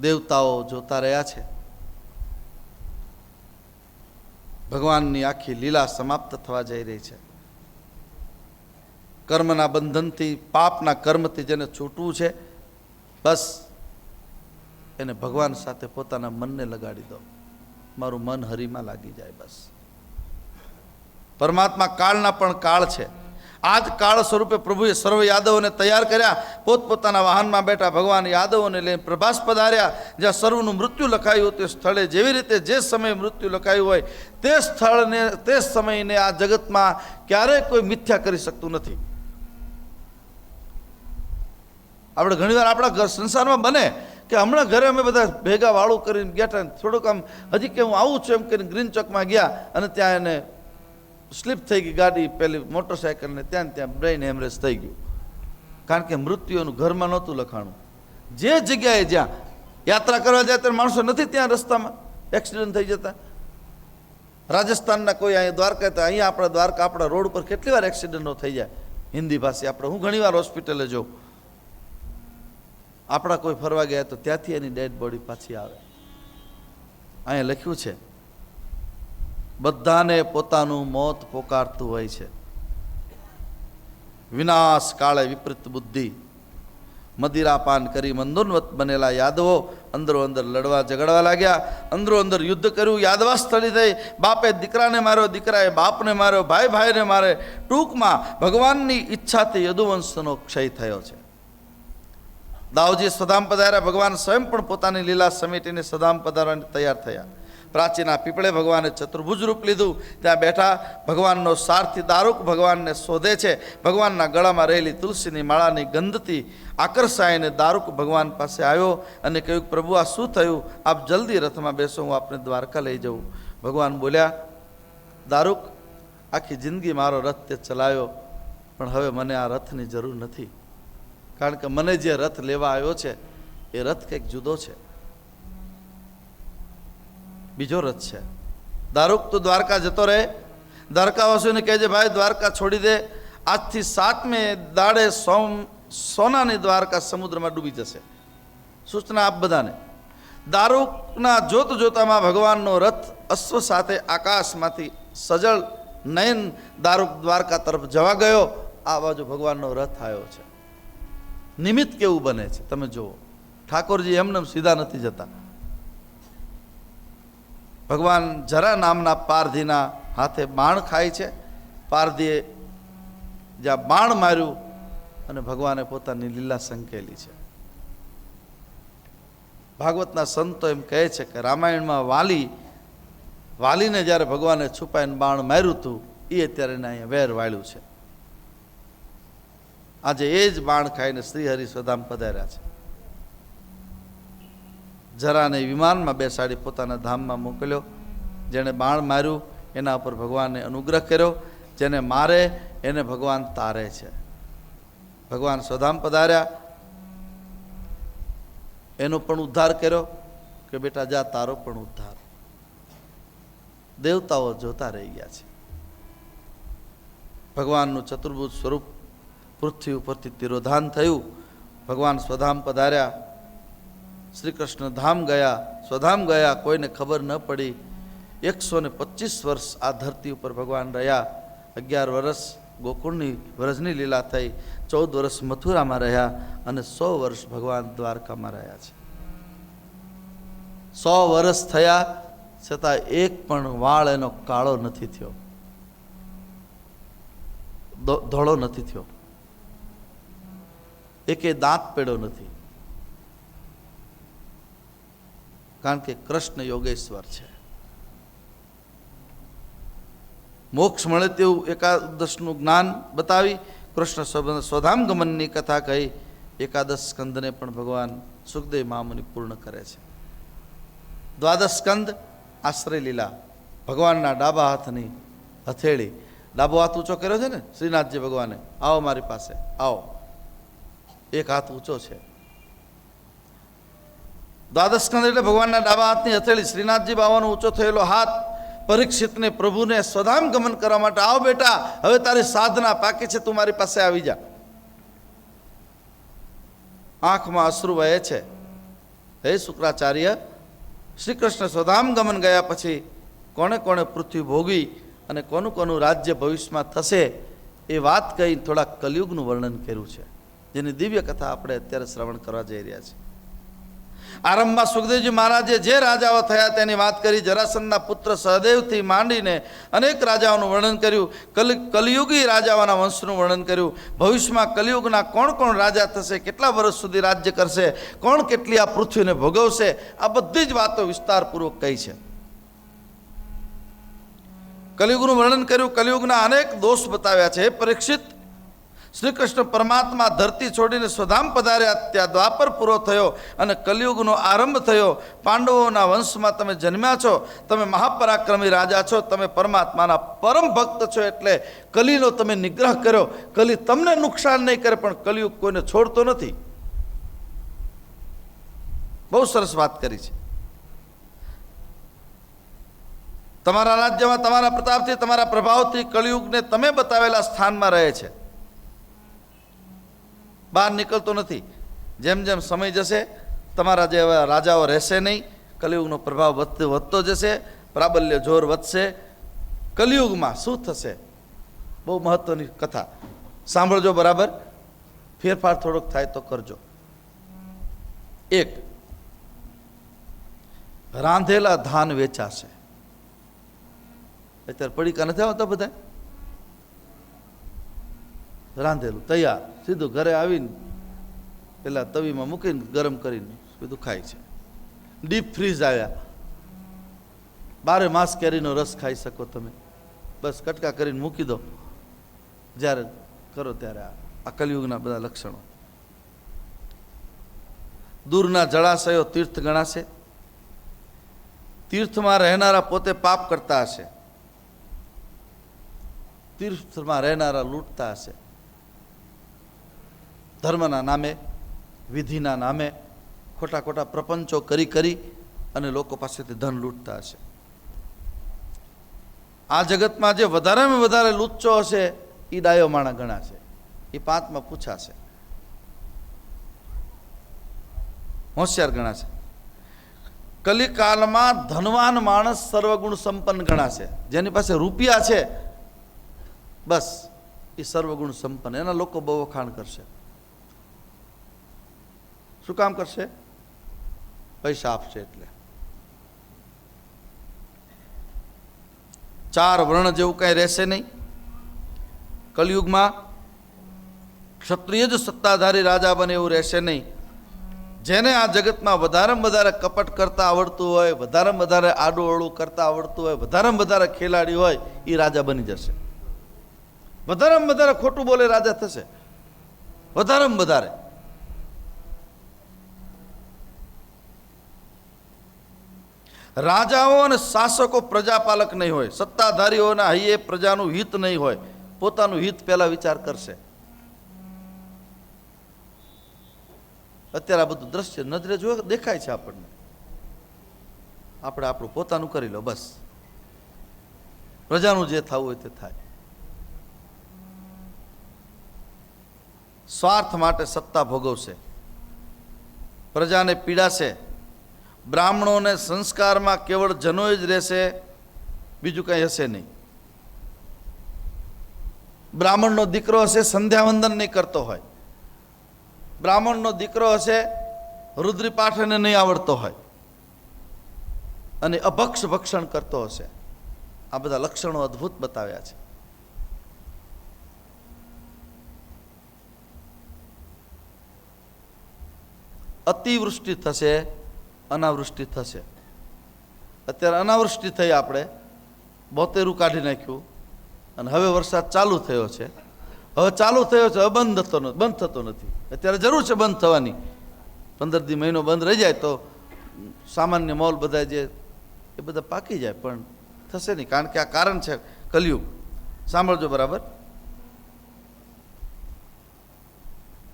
દેવતાઓ જોતા રહ્યા છે, ભગવાનની આખી લીલા સમાપ્ત થવા જઈ રહી છે. કર્મના બંધનથી, પાપના કર્મથી જેને છૂટવું છે, બસ એને ભગવાન સાથે પોતાના મનને લગાડી દો. મારું મન હરિમાં લાગી જાય બસ. પરમાત્મા કાળના પણ કાળ છે. આ જ કાળ સ્વરૂપે પ્રભુએ સર્વ યાદવોને તૈયાર કર્યા. પોતપોતાના વાહનમાં બેઠા ભગવાન યાદવોને લઈને પ્રભાસ પધાર્યા. જ્યાં સર્વનું મૃત્યુ લખાયું તે સ્થળે, જેવી રીતે જે સમયે મૃત્યુ લખાયું હોય તે સ્થળને, તે સમયને આ જગતમાં ક્યારેય કોઈ મિથ્યા કરી શકતું નથી. આપણે ઘણીવાર આપણા ઘર સંસારમાં બને કે હમણાં ઘરે અમે બધા ભેગા વાળું કરીને બેઠા, થોડુંક આમ હજી કે હું આવું છું એમ કરીને ગ્રીન ચોકમાં ગયા અને ત્યાં એને સ્લીપ થઈ ગઈ ગાડી, પેલી મોટરસાઇકલને, ત્યાં બ્રેઇન હેમરેજ થઈ ગયું. કારણ કે મૃત્યુનું ઘરમાં નહોતું લખાણું. જે જગ્યાએ જ્યાં યાત્રા કરવા જાય ત્યારે માણસો નથી ત્યાં રસ્તામાં એક્સિડન્ટ થઈ જતા. રાજસ્થાનના કોઈ અહીંયા દ્વારકા, અહીંયા આપણા દ્વારકા, આપણા રોડ ઉપર કેટલી વાર એક્સિડન્ટો થઈ જાય હિન્દી ભાષી. આપણે, હું ઘણી વાર હોસ્પિટલે જોઉં, આપણા કોઈ ફરવા ગયા તો ત્યાંથી એની ડેડ બોડી પાછી આવે. અહીંયા લખ્યું છે, બધાને પોતાનું મોત પોકારતું હોય છે. વિનાશ કાળે વિપરીત બુદ્ધિ, મદિરાપાન કરી મંદોન્વત બનેલા યાદવો અંદરો અંદર લડવા ઝઘડવા લાગ્યા. અંદરો અંદર યુદ્ધ કર્યું. યાદવા સ્થળી થઈ. બાપે દીકરાને માર્યો, દીકરાએ બાપને માર્યો, ભાઈ ભાઈને મારે. ટૂંકમાં ભગવાનની ઈચ્છાથી યદુવંશનો ક્ષય થયો છે. દાઉજી સદામ પધાર્યા. ભગવાન સ્વયં પણ પોતાની લીલા સમેટીને સદામ પધારવાની તૈયાર થયા. પ્રાચીના પીપળે ભગવાને ચતુર્ભુજ રૂપ લીધું. ત્યાં બેઠા ભગવાનનો સારથી દારૂક ભગવાનને શોધે છે. ભગવાનના ગળામાં રહેલી તુલસીની માળાની ગંધથી આકર્ષાઈને દારૂક ભગવાન પાસે આવ્યો અને કહ્યું, પ્રભુ આ શું થયું? આપ જલ્દી રથમાં બેસો, હું આપને દ્વારકા લઈ જાઉં. ભગવાન બોલ્યા, દારૂક, આખી જિંદગી મારો રથ તે ચલાવ્યો, પણ હવે મને આ રથની જરૂર નથી. કારણ કે મને જે રથ લેવા આવ્યો છે એ રથ કંઈક જુદો છે, બીજો રથ છે. દારૂક તું દ્વારકા જતો રહે. દ્વારકાવાસીઓને કહેજે, ભાઈ દ્વારકા છોડી દે. આજથી 7મે દાડે સોનાની દ્વારકા સમુદ્રમાં ડૂબી જશે. સૂચના આપ બધાને. દારૂકના જોત જોતામાં ભગવાનનો રથ અશ્વ સાથે આકાશમાંથી સજળ નયન દારૂક દ્વારકા તરફ જવા ગયો. આ બાજુ ભગવાનનો રથ આવ્યો છે. નિમિત્ત કેવું બને છે તમે જુઓ. ઠાકોરજી એમને સીધા નથી જતા. ભગવાન જરા નામના પારધીના હાથે બાણ ખાય છે. પારધીએ જ્યાં બાણ માર્યું અને ભગવાને પોતાની લીલા સંકેલી છે. ભાગવતના સંતો એમ કહે છે કે રામાયણમાં વાલીને જ્યારે ભગવાને છુપાઈને બાણ માર્યું હતું એ અત્યારે અહીંયા વેર વાળ્યું છે. આજે એ જ બાણ ખાઈને શ્રીહરિ સદામ પધાર્યા છે. જરાને વિમાનમાં બેસાડી પોતાના ધામમાં મોકલ્યો. જેણે બાણ માર્યું એના ઉપર ભગવાને અનુગ્રહ કર્યો. જેને મારે એને ભગવાન તારે છે. ભગવાન સદામ પધાર્યા, એનો પણ ઉદ્ધાર કર્યો કે બેટા જા, તારો પણ ઉદ્ધાર. દેવતાઓ જોતા રહી ગયા છે. ભગવાનનું ચતુર્ભુજ સ્વરૂપ પૃથ્વી ઉપરથી તિરોધાન થયું. ભગવાન સ્વધામ પધાર્યા. શ્રી કૃષ્ણ ધામ ગયા, સ્વધામ ગયા, કોઈને ખબર ન પડી. 125 વર્ષ આ ધરતી ઉપર ભગવાન રહ્યા. 11 વર્ષ ગોકુળની વ્રજની લીલા થઈ, 14 વર્ષ મથુરામાં રહ્યા અને 100 વર્ષ ભગવાન દ્વારકામાં રહ્યા છે. 100 વર્ષ થયા છતાં એક પણ વાળ એનો કાળો નથી થયો, ધોળો નથી થયો, એકે દાંત પેડો નથી. કારણ કે કૃષ્ણ યોગેશ્વર છે. મોક્ષ મળે તેવું એકાદશનું જ્ઞાન બતાવી કૃષ્ણ સ્વધામ ગમનની કથા કહી. એકાદશ સ્કંદને પણ ભગવાન સુખદેવ મહામુનિ પૂર્ણ કરે છે. દ્વાદશ સ્કંદ આશ્રય લીલા, ભગવાનના ડાબા હાથની હથેળી, ડાબો હાથ ઊંચો કર્યો છે ને શ્રીનાથજી ભગવાને, આવો મારી પાસે આવો, એક હાથ ઊંચો છે. દ્વાદશ સ્કંદ એટલે ભગવાનના ડાબા હાથની હથેળી, શ્રીનાથજી બાવાનો ઊંચો થયેલો હાથ પરીક્ષિતને પ્રભુને સ્વધામ ગમન કરવા માટે, આવો બેટા હવે તારી સાધના પાકી છે, તું મારી પાસે આવી જા. આંખમાં અશ્રુ વહે છે. હે શુક્રાચાર્ય, શ્રી કૃષ્ણ સ્વધામ ગમન ગયા પછી કોણે કોણે પૃથ્વી ભોગવી અને કોનું કોનું રાજ્ય ભવિષ્યમાં થશે એ વાત કહી થોડા કલિયુગનું વર્ણન કર્યું છે, જેની દિવ્ય કથા આપણે અત્યારે શ્રવણ કરવા જઈ રહ્યા છીએ. આરંભમાં સુખદેવજી મહારાજે જે રાજાઓ થયા તેની વાત કરી. જરાસંધના પુત્ર સહદેવથી માંડીને અનેક રાજાઓનું વર્ણન કર્યું. કલિયુગી રાજાઓના વંશનું વર્ણન કર્યું. ભવિષ્યમાં કલિયુગના કોણ કોણ રાજા થશે, કેટલા વર્ષ સુધી રાજ્ય કરશે, કોણ કેટલી આ પૃથ્વીને ભોગવશે, આ બધી જ વાતો વિસ્તારપૂર્વક કહી છે. કલિયુગનું વર્ણન કર્યું. કલિયુગના અનેક દોષ બતાવ્યા છે. હે પરીક્ષિત, શ્રી કૃષ્ણ પરમાત્મા ધરતી છોડીને સ્વધામ પધાર્યા, ત્યાં દ્વાપર પૂરો થયો અને કલિયુગનો આરંભ થયો. પાંડવોના વંશમાં તમે જન્મ્યા છો, તમે મહાપરાક્રમી રાજા છો, તમે પરમાત્માના પરમ ભક્ત છો, એટલે કલીનો તમે નિગ્રહ કર્યો. કલી તમને નુકસાન નહીં કરે, પણ કલિયુગ કોઈને છોડતો નથી. બહુ સરસ વાત કરી છે. તમારા રાજ્યમાં તમારા પ્રતાપથી, તમારા પ્રભાવથી કલિયુગને તમે બતાવેલા સ્થાનમાં રહે છે, બહાર નીકળતો નથી. જેમ જેમ સમય જશે તમારા જેવા રાજાઓ રહેશે નહીં, કલિયુગનો પ્રભાવ વધતો જશે, પ્રાબલ્ય જોર વધશે. કલિયુગમાં શું થશે, બહુ મહત્વની કથા સાંભળજો બરાબર. ફેરફાર થોડોક થાય તો કરજો. એક, રાંધેલા ધાન વેચાશે. અત્યારે પડીકા નથી આવતા બધા, રાંધેલું તૈયાર સીધું ઘરે આવીને પેલા તવીમાં મૂકીને ગરમ કરીને બધું ખાય છે. ડીપ ફ્રીઝ આવ્યા, 12 માસ કેરીનો રસ ખાઈ શકો તમે, બસ કટકા કરીને મૂકી દો, જ્યારે કરો ત્યારે. આ કલિયુગના બધા લક્ષણો. દૂરના જળાશયો તીર્થ ગણાશે. તીર્થમાં રહેનારા પોતે પાપ કરતા હશે, તીર્થમાં રહેનારા લૂંટતા હશે. ધર્મના નામે, વિધિના નામે ખોટા ખોટા પ્રપંચો કરી અને લોકો પાસેથી ધન લૂંટતા હશે. આ જગતમાં જે વધારેમાં વધારે લુચ્ચો હશે એ ડાયો માણા ગણાશે, એ 5માં પૂછાશે, હોશિયાર ગણાશે. કલિકાલમાં ધનવાન માણસ સર્વગુણ સંપન્ન ગણાશે. જેની પાસે રૂપિયા છે બસ એ સર્વગુણ સંપન્ન. એના લોકો બહુ વખાણ કરશે. શું કામ કરશે? પૈસા આપશે એટલે. 4 વર્ણ જેવું કઈ રહેશે નહીં. કલિયુગમાં ક્ષત્રિય જ સત્તાધારી રાજા બને એવું રહેશે નહીં. જેને આ જગતમાં વધારેમાં વધારે કપટ કરતા આવડતું હોય, વધારેમાં વધારે આડું અવળું કરતા આવડતું હોય, વધારેમાં વધારે ખેલાડી હોય, એ રાજા બની જશે. વધારેમાં વધારે ખોટું બોલે રાજા થશે, વધારેમાં વધારે. રાજાઓ અને શાસકો પ્રજાપાલક નહીં હોય. સત્તાધારીઓના હૈયે પ્રજાનું હિત નહીં હોય, પોતાનું હિત પહેલા વિચાર કરશે. અત્યારે આ બધું દ્રશ્ય નજરે જોવે દેખાય છે આપણને. આપણે આપણું પોતાનું કરી લો બસ, પ્રજાનું જે થવું હોય તે થાય. સ્વાર્થ માટે સત્તા ભોગવશે, પ્રજાને પીડાશે. બ્રાહ્મણોને સંસ્કારમાં કેવળ જનોય જ રહેશે, બીજું કંઈ હશે નહીં. બ્રાહ્મણનો દીકરો હશે, સંધ્યાવંદન નહીં કરતો હોય. બ્રાહ્મણનો દીકરો હશે, રુદ્રીપાઠ એને નહીં આવડતો હોય અને અભક્ષ ભક્ષણ કરતો હશે. આ બધા લક્ષણો અદ્ભુત બતાવ્યા છે. અતિવૃષ્ટિ થશે, અનાવૃષ્ટિ થશે. અત્યારે અનાવૃષ્ટિ થઈ, આપણે 72 કાઢી નાખ્યું અને હવે વરસાદ ચાલુ થયો છે. હવે ચાલુ થયો છે, બંધ થતો નથી. અત્યારે જરૂર છે બંધ થવાની, 15 દી મહિનો બંધ રહી જાય તો સામાન્ય મોલ બધા જે એ બધા પાકી જાય, પણ થશે નહીં, કારણ કે આ કારણ છે કલયુગ. સાંભળજો બરાબર.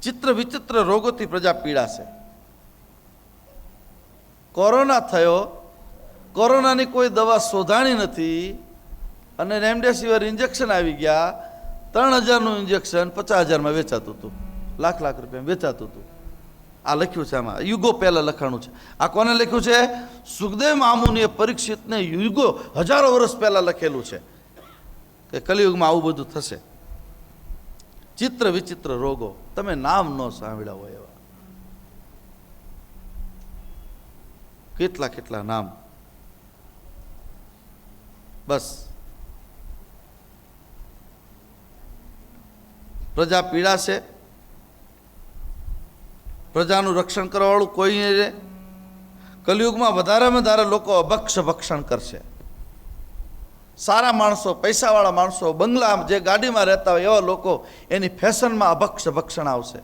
ચિત્ર વિચિત્ર રોગોથી પ્રજા પીડાશે. કોરોના થયો, કોરોનાની કોઈ દવા શોધાણી નથી અને રેમડેસિવિર ઇન્જેક્શન આવી ગયા. 3000નું ઇન્જેક્શન 50,000માં વેચાતું હતું, લાખ રૂપિયા વેચાતું હતું. આ લખ્યું છે આમાં, યુગો પહેલા લખાણું છે. આ કોને લખ્યું છે? સુખદેવ મામુનિએ પરીક્ષિતને યુગો હજારો વર્ષ પહેલા લખેલું છે કે કલિયુગમાં આવું બધું થશે. ચિત્ર વિચિત્ર રોગો, તમે નામ ન સાંભળ્યા હોય એવા કેટલા કેટલા નામ. બસ પ્રજા પીડાશે, પ્રજાનું રક્ષણ કરવાવાળું કોઈ નહીં રહે. કલિયુગમાં વધારેમાં વધારે લોકો અભક્ષ ભક્ષણ કરશે. સારા માણસો, પૈસાવાળા માણસો, બંગલા જે ગાડીમાં રહેતા હોય એવા લોકો, એની ફેશનમાં અભક્ષ ભક્ષણ આવશે.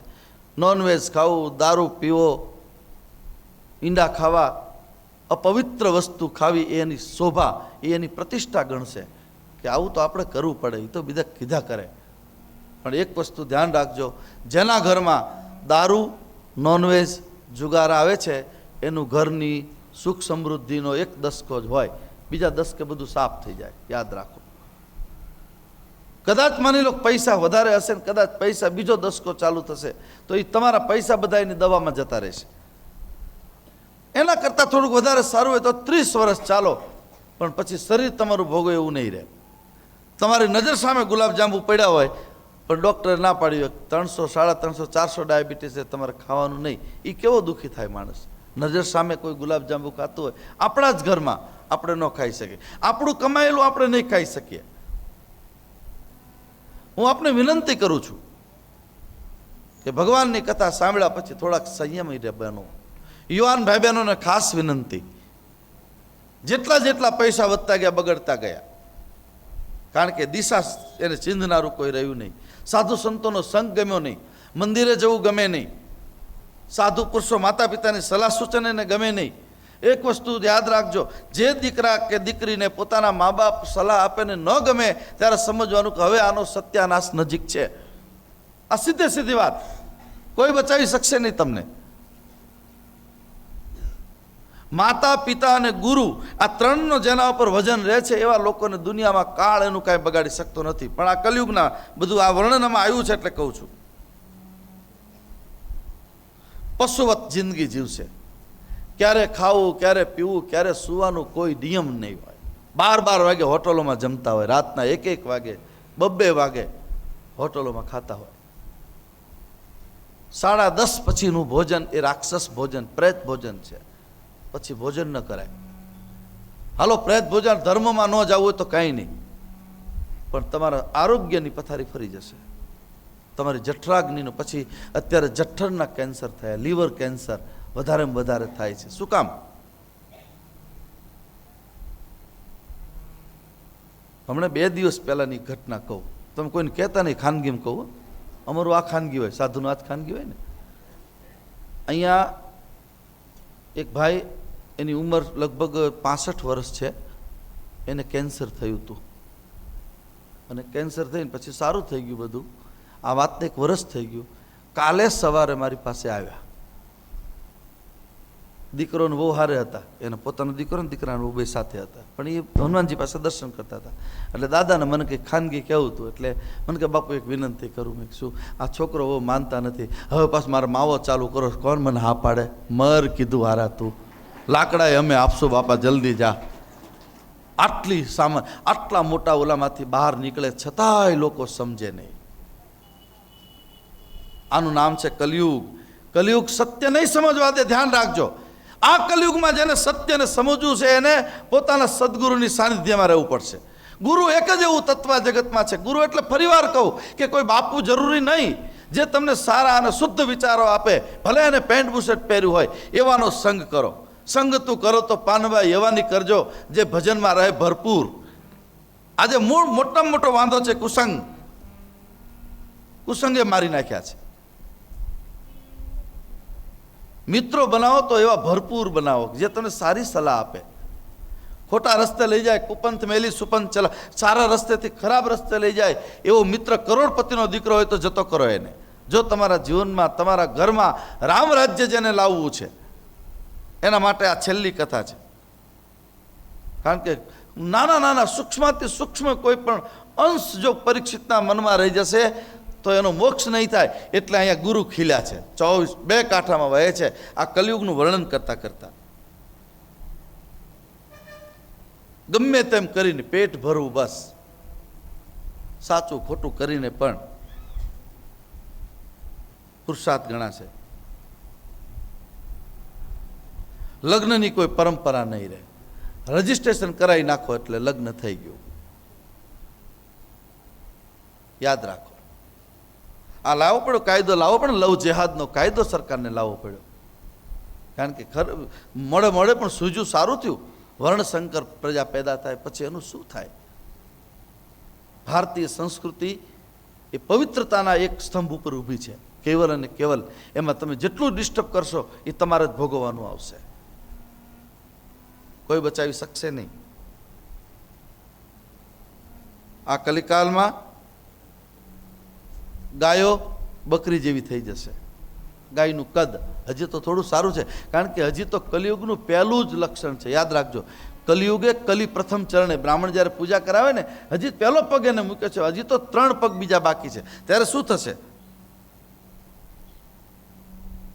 નોનવેજ ખાવું, દારૂ પીવો, ઈંડા ખાવા, અપવિત્ર વસ્તુ ખાવી એ એની શોભા, એ એની પ્રતિષ્ઠા ગણશે કે આવું તો આપણે કરવું પડે, એ તો બીજા કીધા કરે. પણ એક વસ્તુ ધ્યાન રાખજો, જેના ઘરમાં દારૂ, નોનવેજ, જુગાર આવે છે એનું ઘરની સુખ સમૃદ્ધિનો 1 દસકો જ હોય, બીજા 10 કે બધું સાફ થઈ જાય. યાદ રાખો. કદાચ માની લો પૈસા વધારે હશે ને કદાચ પૈસા બીજો 10કો ચાલુ થશે તો એ તમારા પૈસા બધા એની દવામાં જતા રહેશે. એના કરતાં થોડુંક વધારે સારું હોય તો 30 વર્ષ ચાલો, પણ પછી શરીર તમારું ભોગવે એવું નહીં રહે. તમારી નજર સામે ગુલાબજાંબુ પડ્યા હોય પણ ડૉક્ટરે ના પાડી હોય 300, 350, 400 ડાયાબિટીસ છે, તમારે ખાવાનું નહીં, એ કેવો દુઃખી થાય માણસ. નજર સામે કોઈ ગુલાબજાંબુ ખાતું હોય આપણા જ ઘરમાં, આપણે ન ખાઈ શકીએ. આપણું કમાયેલું આપણે નહીં ખાઈ શકીએ. હું આપને વિનંતી કરું છું કે ભગવાનની કથા સાંભળ્યા પછી થોડાક સંયમી બનો. યુવાન ભાઈ બહેનોને ખાસ વિનંતી, જેટલા જેટલા પૈસા વધતા ગયા બગડતા ગયા, કારણ કે દિશા એને ચીંધનારું કોઈ રહ્યું નહીં. સાધુ સંતોનો સંગ ગમ્યો નહીં, મંદિરે જવું ગમે નહીં, સાધુ પુરુષો માતા પિતાની સલાહ સૂચન એને ગમે નહીં. એક વસ્તુ યાદ રાખજો, જે દીકરા કે દીકરીને પોતાના મા બાપ સલાહ આપે ને ન ગમે ત્યારે સમજવાનું કે હવે આનો સત્યાનાશ નજીક છે. આ સીધે સીધી વાત, કોઈ બચાવી શકશે નહીં તમને. માતા પિતા અને ગુરુ આ ત્રણનો જેના ઉપર વજન રહે છે એવા લોકોને દુનિયામાં કાળ એનું કાંઈ બગાડી શકતો નથી. પણ આ કલિયુગના બધું આ વર્ણનમાં આવ્યું છે એટલે કહું છું. પશુવત જિંદગી જીવશે. ક્યારે ખાવું, ક્યારે પીવું, ક્યારે સૂવાનું કોઈ નિયમ નહીં હોય. 12 વાગે હોટલોમાં જમતા હોય, રાતના 1 વાગે 2 વાગે હોટલોમાં ખાતા હોય. 10:30 પછીનું ભોજન એ રાક્ષસ ભોજન, પ્રેત ભોજન છે. પછી ભોજન ન કરાય. હાલો પ્રેત ભોજન ધર્મમાં ન જવું હોય તો કાંઈ નહીં, પણ તમારા આરોગ્યની પથારી ફરી જશે. તમારી જઠરાગ્નિનું, પછી અત્યારે જઠરના કેન્સર થયા, લીવર કેન્સર વધારેમાં વધારે થાય છે. શું કામ? હમણાં 2 દિવસ પહેલાની ઘટના કહું, તમે કોઈને કહેતા નહીં, ખાનગીમાં કહું. અમારું આ ખાનગી હોય, સાધુનું આ જ ખાનગી હોય ને. અહીંયા એક ભાઈ, એની ઉંમર લગભગ 65 વર્ષ છે, એને કેન્સર થયું હતું અને કેન્સર થઈને પછી સારું થઈ ગયું બધું. આ વાતને 1 વર્ષ થઈ ગયું. કાલે સવારે મારી પાસે આવ્યા. દીકરોને બહુ હારે હતા, એને પોતાનો દીકરો ને દીકરાને બહુ બે સાથે હતા, પણ એ હનુમાનજી પાસે દર્શન કરતા હતા. એટલે દાદાને મને કંઈક ખાનગી કહેવું હતું, એટલે મને કે બાપુ એક વિનંતી કરું. મેં શું, આ છોકરો બહુ માનતા નથી, હવે પાછું મારે માવો ચાલુ કરો. કોણ મને હા પાડે? મર કીધું હારા તું, લાકડાએ અમે આપશું બાપા, જલ્દી જા. આટલી સામાન, આટલા મોટા ઓલામાંથી બહાર નીકળે છતાંય લોકો સમજે નહીં. આનું નામ છે કલિયુગ. કલિયુગ સત્ય નહીં સમજવા દે, ધ્યાન રાખજો. આ કલિયુગમાં જેને સત્યને સમજવું છે એને પોતાના સદગુરુની સાનિધ્યમાં રહેવું પડશે. ગુરુ એક જ એવું તત્વ જગતમાં છે. ગુરુ એટલે ફરીવાર કહું કે કોઈ બાપુ જરૂરી નહીં, જે તમને સારા અને શુદ્ધ વિચારો આપે, ભલે એને પેન્ટ બુશર્ટ પહેર્યું હોય, એવાનો સંગ કરો. સંગ તું કરો તો પાનભાઈ એવાની કરજો જે ભજનમાં રહે ભરપૂર. આજે મૂળ મોટામાં મોટો વાંધો છે કુસંગ. કુસંગે મારી નાખ્યા છે. મિત્રો બનાવો તો એવા ભરપૂર બનાવો જે તમને સારી સલાહ આપે. ખોટા રસ્તે લઈ જાય, કુપંથ મેલી સુપંથ ચલા, સારા રસ્તેથી ખરાબ રસ્તે લઈ જાય એવો મિત્ર કરોડપતિનો દીકરો હોય તો જતો કરો એને. જો તમારા જીવનમાં, તમારા ઘરમાં રામ રાજ્ય જેને લાવવું છે એના માટે આ છેલ્લી કથા છે. કારણ કે નાના નાના સૂક્ષ્મથી સૂક્ષ્મ કોઈ પણ અંશ જો પરીક્ષિતના મનમાં રહી જશે તો એનો મોક્ષ નહીં થાય. એટલે અહીંયા ગુરુ ખીલ્યા છે, 2 કાંઠામાં વહે છે આ કલિયુગનું વર્ણન કરતા કરતા. ગમે તેમ કરીને પેટ ભરવું, બસ સાચું ખોટું કરીને પણ પુરુષાર્થ ગણાશે. લગ્નની કોઈ પરંપરા નહીં રહે. રજીસ્ટ્રેશન કરાવી નાખો એટલે લગ્ન થઈ ગયું. યાદ રાખો. આ લાવવો પડ્યો કાયદો, લાવવો પડે લવ જેહાદનો કાયદો સરકારને લાવવો પડ્યો. કારણ કે મળે પણ સૂજ્યું, સારું થયું. વર્ણશંકર પ્રજા પેદા થાય પછી એનું શું થાય? ભારતીય સંસ્કૃતિ એ પવિત્રતાના એક સ્તંભ ઉપર ઊભી છે, કેવલ અને કેવલ. એમાં તમે જેટલું ડિસ્ટર્બ કરશો એ તમારે જ ભોગવવાનું આવશે, કોઈ બચાવી શકશે નહીં. આ કલિકાલમાં ગાયો બકરી જેવી થઈ જશે. ગાયનું કદ હજી તો થોડું સારું છે, કારણ કે હજી તો કલિયુગનું પહેલું જ લક્ષણ છે. યાદ રાખજો, કલિયુગે કલી પ્રથમ ચરણે બ્રાહ્મણ જ્યારે પૂજા કરાવે ને, હજી પહેલો પગ એને મૂક્યો છે, હજી તો 3 પગ બીજા બાકી છે. ત્યારે શું થશે?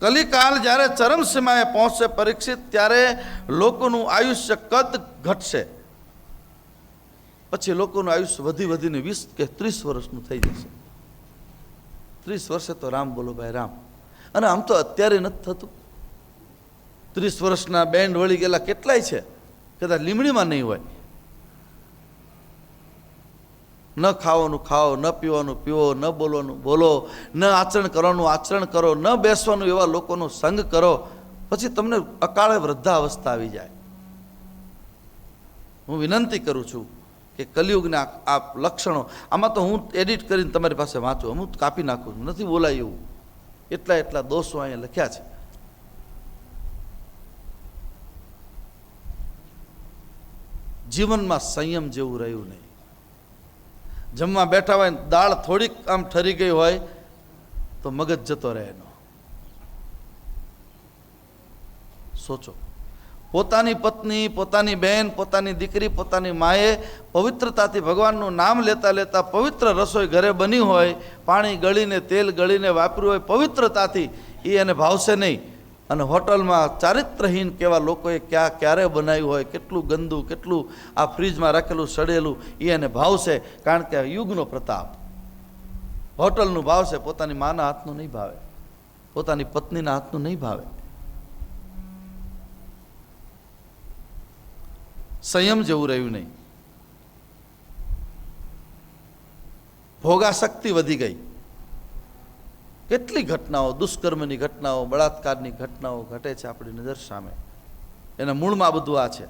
કલિકાલ જ્યારે ચરમસીમાએ પહોંચશે પરીક્ષિત, ત્યારે લોકોનું આયુષ્ય કદ ઘટશે. પછી લોકોનું આયુષ્ય વધીને 20 કે 30 વર્ષનું થઈ જશે. 30 વર્ષે તો રામ બોલો ભાઈ રામ. અને આમ તો અત્યારે નથી થતું. 30 વર્ષના બેન્ડ વળી ગયેલા કેટલાય છે, કદાચ લીમડીમાં નહીં હોય. ન ખાવાનું ખાઓ, ન પીવાનું પીવો, ન બોલવાનું બોલો, ન આચરણ કરવાનું આચરણ કરો, ન બેસવાનું એવા લોકોનો સંગ કરો, પછી તમને અકાળે વૃદ્ધાવસ્થા આવી જાય. હું વિનંતી કરું છું કે કલિયુગના આ લક્ષણો, આમાં તો હું એડિટ કરીને તમારી પાસે વાંચું, હું કાપી નાખું, નથી બોલાય એવું. એટલા દોષો અહીંયા લખ્યા છે. જીવનમાં સંયમ જેવું રહ્યું નહીં. જમવા બેઠા હોય દાળ થોડીક આમ ઠરી ગઈ હોય તો મગજ જતો રહે એનો. સોચો, પોતાની પત્ની, પોતાની બહેન, પોતાની દીકરી, પોતાની માએ પવિત્રતાથી ભગવાનનું નામ લેતા લેતા પવિત્ર રસોઈ ઘરે બની હોય, પાણી ગળીને તેલ ગળીને વાપર્યું હોય પવિત્રતાથી, એ એને ભાવશે નહીં. અને હોટલમાં ચારિત્રહીન કેવા લોકોએ ક્યારે બનાવ્યું હોય, કેટલું ગંદુ, કેટલું આ ફ્રીજમાં રાખેલું સડેલું, એ એને ભાવશે. કારણ કે યુગનો પ્રતાપ હોટલનું ભાવશે, પોતાની માના હાથનું નહીં ભાવે, પોતાની પત્નીના હાથનું નહીં ભાવે. સંયમ જેવું રહ્યું નહીં. ભોગાશક્તિ વધી ગઈ. કેટલી ઘટનાઓ, દુષ્કર્મની ઘટનાઓ, બળાત્કારની ઘટનાઓ ઘટે છે આપણી નજર સામે. એના મૂળમાં બધું આ છે.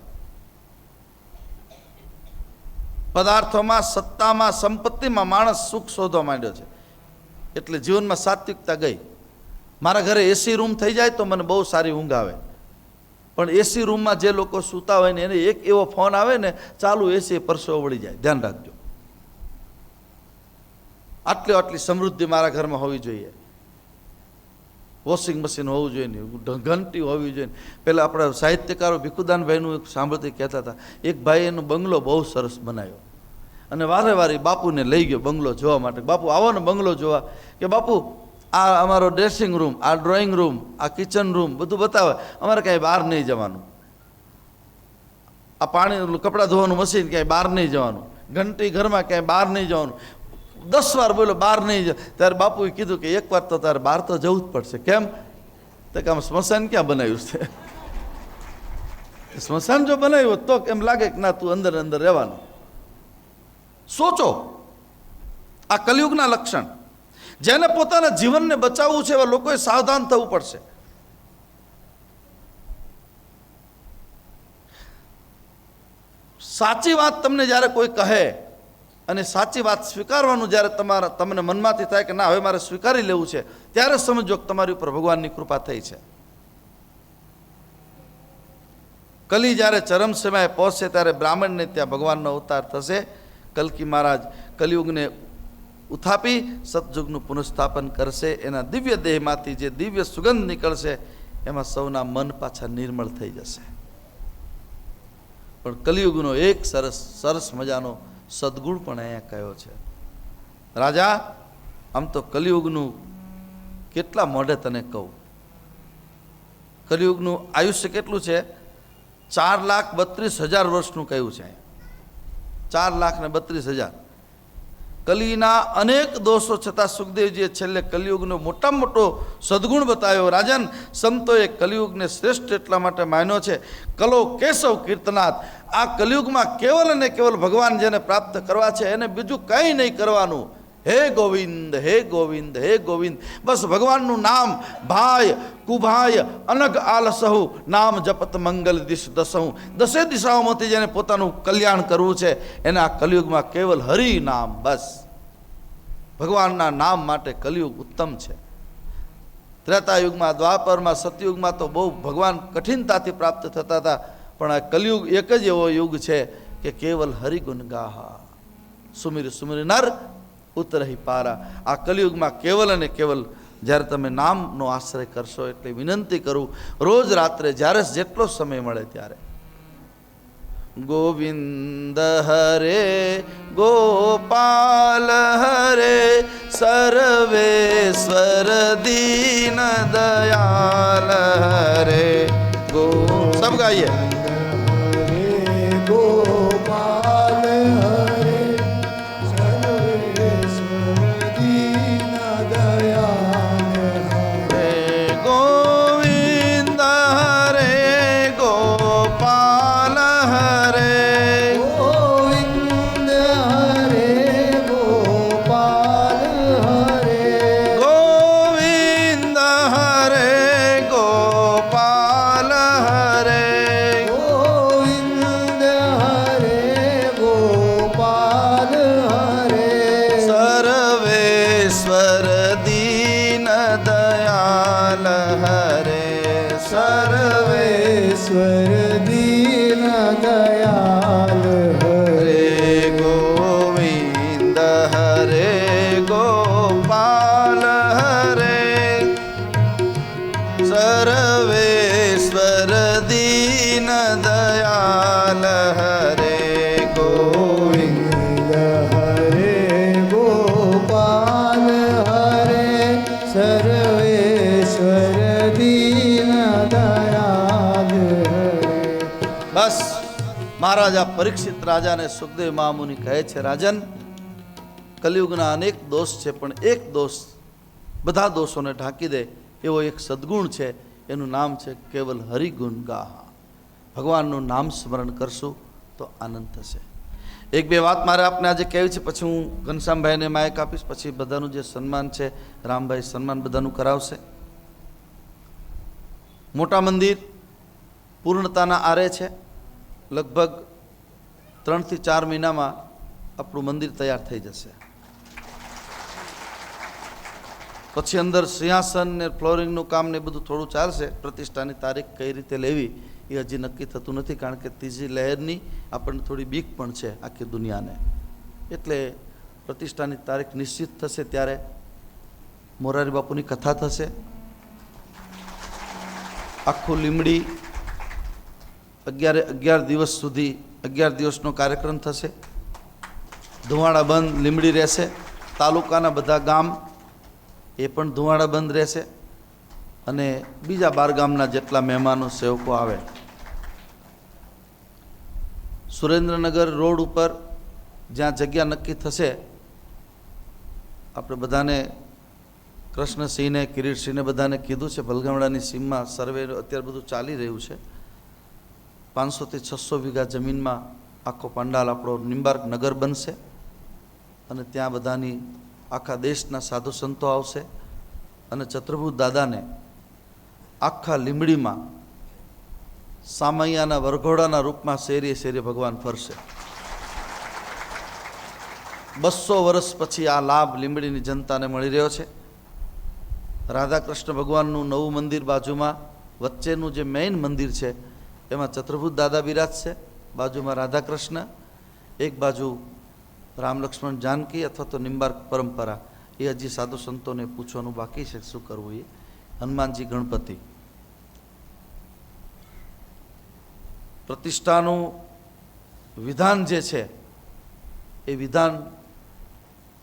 પદાર્થોમાં, સત્તામાં, સંપત્તિમાં માણસ સુખ શોધવા માંડ્યો છે. એટલે જીવનમાં સાત્વિકતા ગઈ. મારા ઘરે એસી રૂમ થઈ જાય તો મને બહુ સારી ઊંઘ આવે. પણ એસી રૂમમાં જે લોકો સૂતા હોય ને એને એક એવો ફોન આવે ને, ચાલુ એસી પરસો વળી જાય. ધ્યાન રાખજો. આટલી સમૃદ્ધિ મારા ઘરમાં હોવી જોઈએ. વોશિંગ મશીન હોવું જોઈએ ને, ઘંટી હોવી જોઈએ. પહેલાં આપણા સાહિત્યકારો ભીખુદાનભાઈનું એક સાંભળતી કહેતા હતા, એક ભાઈ એનો બંગલો બહુ સરસ બનાવ્યો અને વારે બાપુને લઈ ગયો બંગલો જોવા માટે. બાપુ આવો ને બંગલો જોવા. કે બાપુ આ અમારો ડ્રેસિંગ રૂમ, આ ડ્રોઈંગ રૂમ, આ કિચન રૂમ બધું બતાવે, અમારે ક્યાંય બહાર નહીં જવાનું. આ પાણી કપડાં ધોવાનું મશીન ક્યાંય બહાર નહીં જવાનું, ઘંટી ઘરમાં ક્યાંય બહાર નહીં જવાનું. 10 વાર બોલો બહાર નહીં જાય. ત્યારે બાપુએ કીધું કે એક વાર તો તારે બહાર તો જવું જ પડશે. કેમ? તો કે આમ સ્મશાન ક્યાં બનાવ્યું છે? સ્મશાન જો બનાવ્યું તો એમ લાગે કે ના તું અંદર રહેવાનું. સોચો, આ કલિયુગના લક્ષણ. જેને પોતાના જીવનને બચાવવું છે એવા લોકોએ સાવધાન થવું પડશે. સાચી વાત તમને જ્યારે કોઈ કહે અને સાચી વાત સ્વીકારવાનું જ્યારે તમને મનમાંથી થાય કે ના હવે મારે સ્વીકારી લેવું છે, ત્યારે સમજો કે તમારી ઉપર ભગવાનની કૃપા થઈ છે. કલી જ્યારે ચરમ સમયે પહોંચશે ત્યારે બ્રાહ્મણને ત્યાં ભગવાનનો અવતાર થશે. કલ્કી મહારાજ કલિયુગને ઉથાપી સતયુગનું પુનઃસ્થાપન કરશે. એના દિવ્ય દેહમાંથી જે દિવ્ય સુગંધ નીકળશે એમાં સૌના મન પાછા નિર્મળ થઈ જશે. પણ કલિયુગનો એક સરસ મજાનો સદગુણ પણ અહીંયા કયો છે. રાજા, આમ તો કલિયુગનું કેટલા મોઢે તને કહું. કલિયુગનું આયુષ્ય કેટલું છે? 4,32,000 વર્ષનું કહ્યું છે. 4,32,000. કલીના અનેક દોષો છતાં સુખદેવજીએ છેલ્લે કલિયુગનો મોટામાં મોટો સદગુણ બતાવ્યો. રાજન, સંતોએ કલિયુગને શ્રેષ્ઠ એટલા માટે માન્યો છે. કલો કેશવ કીર્તનાથ. આ કલિયુગમાં કેવલ અને કેવલ ભગવાન જેને પ્રાપ્ત કરવા છે એને બીજું કંઈ નહીં કરવાનું. હે ગોવિંદ, હે ગોવિંદ, હે ગોવિંદ. બસ ભગવાનનું નામ ભાય કુભાય અનગ આલસહુ નામ જપત મંગલ દિશ દસહુ. દસે દિશાઓમાંથી જેને પોતાનું કલ્યાણ કરવું છે એને આ કલિયુગમાં કેવલ હરિ નામ. બસ ભગવાનના નામ માટે કલિયુગ ઉત્તમ છે. ત્રેતાયુગમાં, દ્વાપરમાં, સતયુગમાં તો બહુ ભગવાન કઠિનતાથી પ્રાપ્ત થતા હતા. પણ આ કલિયુગ એક જ એવો યુગ છે કે કેવલ હરિગુણ ગાહા સુમિર સુમિર નર ઉતરહી પારા. આ કલિયુગમાં કેવલ અને કેવલ જ્યારે તમે નામનો આશ્રય કરશો એટલે વિનંતી કરું, રોજ રાત્રે જ્યારે જેટલો સમય મળે ત્યારે ગોવિંદ હરે ગોપાલ હરે સર્વેશ્વર દીન દયાલ હરે ગો. સબ ગાઈએ. મહારાજા પરીક્ષિત રાજાને સુખદેવ મહામુનિ કહે છે, રાજન, કલિયુગના અનેક દોષ છે પણ એક દોષ બધા દોષોને ઢાંકી દે એવો એક સદગુણ છે. એનું નામ છે કેવલ હરિગુણ ગાહા. ભગવાનનું નામ સ્મરણ કરશું તો આનંદ થશે. એક બે વાત મારે આપને આજે કહેવી છે, પછી હું ઘનશ્યામભાઈને માઇક આપીશ, પછી બધાનું જે સન્માન છે રામભાઈ સન્માન બધાનું કરાવશે. મોટા મંદિર પૂર્ણતાના આરે છે. લગભગ 3 થી 4 મહિનામાં આપણું મંદિર તૈયાર થઈ જશે. પછી અંદર સિંહાસન ને ફ્લોરિંગનું કામ ને બધું થોડું ચાલશે. પ્રતિષ્ઠાની તારીખ કઈ રીતે લેવી એ હજી નક્કી થતું નથી, કારણ કે ત્રીજી લહેરની આપણને થોડી બીક પણ છે આખી દુનિયાને. એટલે પ્રતિષ્ઠાની તારીખ નિશ્ચિત થશે ત્યારે મોરારી બાપુની કથા થશે. આખું લીમડી 11 દિવસ સુધી 11 દિવસનો કાર્યક્રમ થશે. ધુવાડા બંધ લીમડી રહેશે. તાલુકાના બધા ગામ એ પણ ધુવાડા બંધ રહેશે. અને બીજા 12 ગામના જેટલા મહેમાનો સેવકો આવે. સુરેન્દ્રનગર રોડ ઉપર જ્યાં જગ્યા નક્કી થશે, આપણે બધાને કૃષ્ણસિંહને કિરીટસિંહને બધાને કીધું છે. ભલગામડાની સીમમાં સર્વે અત્યારે બધું ચાલી રહ્યું છે. 500 થી 600 વીઘા જમીનમાં આખો પંડાલ આપણો નિંબાર્ક નગર બનશે. અને ત્યાં બધાની આખા દેશના સાધુ સંતો આવશે. અને ચતુર્ભુજ દાદાને આખા લીમડીમાં સામૈયાના વરઘોડાના રૂપમાં શેરીએ શેરીએ ભગવાન ફરશે. 200 વર્ષ પછી આ લાભ લીમડીની જનતાને મળી રહ્યો છે. રાધાકૃષ્ણ ભગવાનનું નવું મંદિર બાજુમાં વચ્ચેનું જે મેઇન મંદિર છે એમાં ચતુર્ભુજ દાદા બિરાજશે, બાજુમાં રાધાકૃષ્ણ, એક બાજુ રામ લક્ષ્મણ જાનકી અથવા તો નિંબાર્ક પરંપરા. એ હજી સાધુ સંતોને પૂછવાનું બાકી છે શું કરવું. એ હનુમાનજી ગણપતિ. પ્રતિષ્ઠાનું વિધાન જે છે એ વિધાન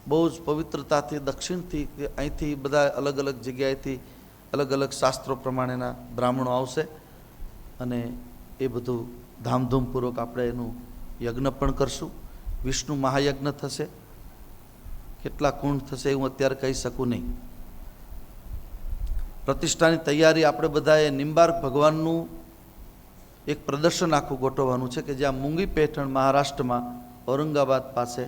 બહુ જ પવિત્રતાથી દક્ષિણથી અહીંથી બધા અલગ અલગ જગ્યાએથી અલગ અલગ શાસ્ત્રો પ્રમાણેના બ્રાહ્મણો આવશે અને એ બધું ધામધૂમપૂર્વક આપણે એનું યજ્ઞ પણ કરશું. વિષ્ણુ મહાયજ્ઞ થશે. કેટલા કુંડ થશે એ હું અત્યારે કહી શકું નહીં. પ્રતિષ્ઠાની તૈયારી આપણે બધાએ નિંબાર્ક ભગવાનનું એક પ્રદર્શન આખું ગોઠવવાનું છે કે જ્યાં મૂંગી પેઠણ મહારાષ્ટ્રમાં ઔરંગાબાદ પાસે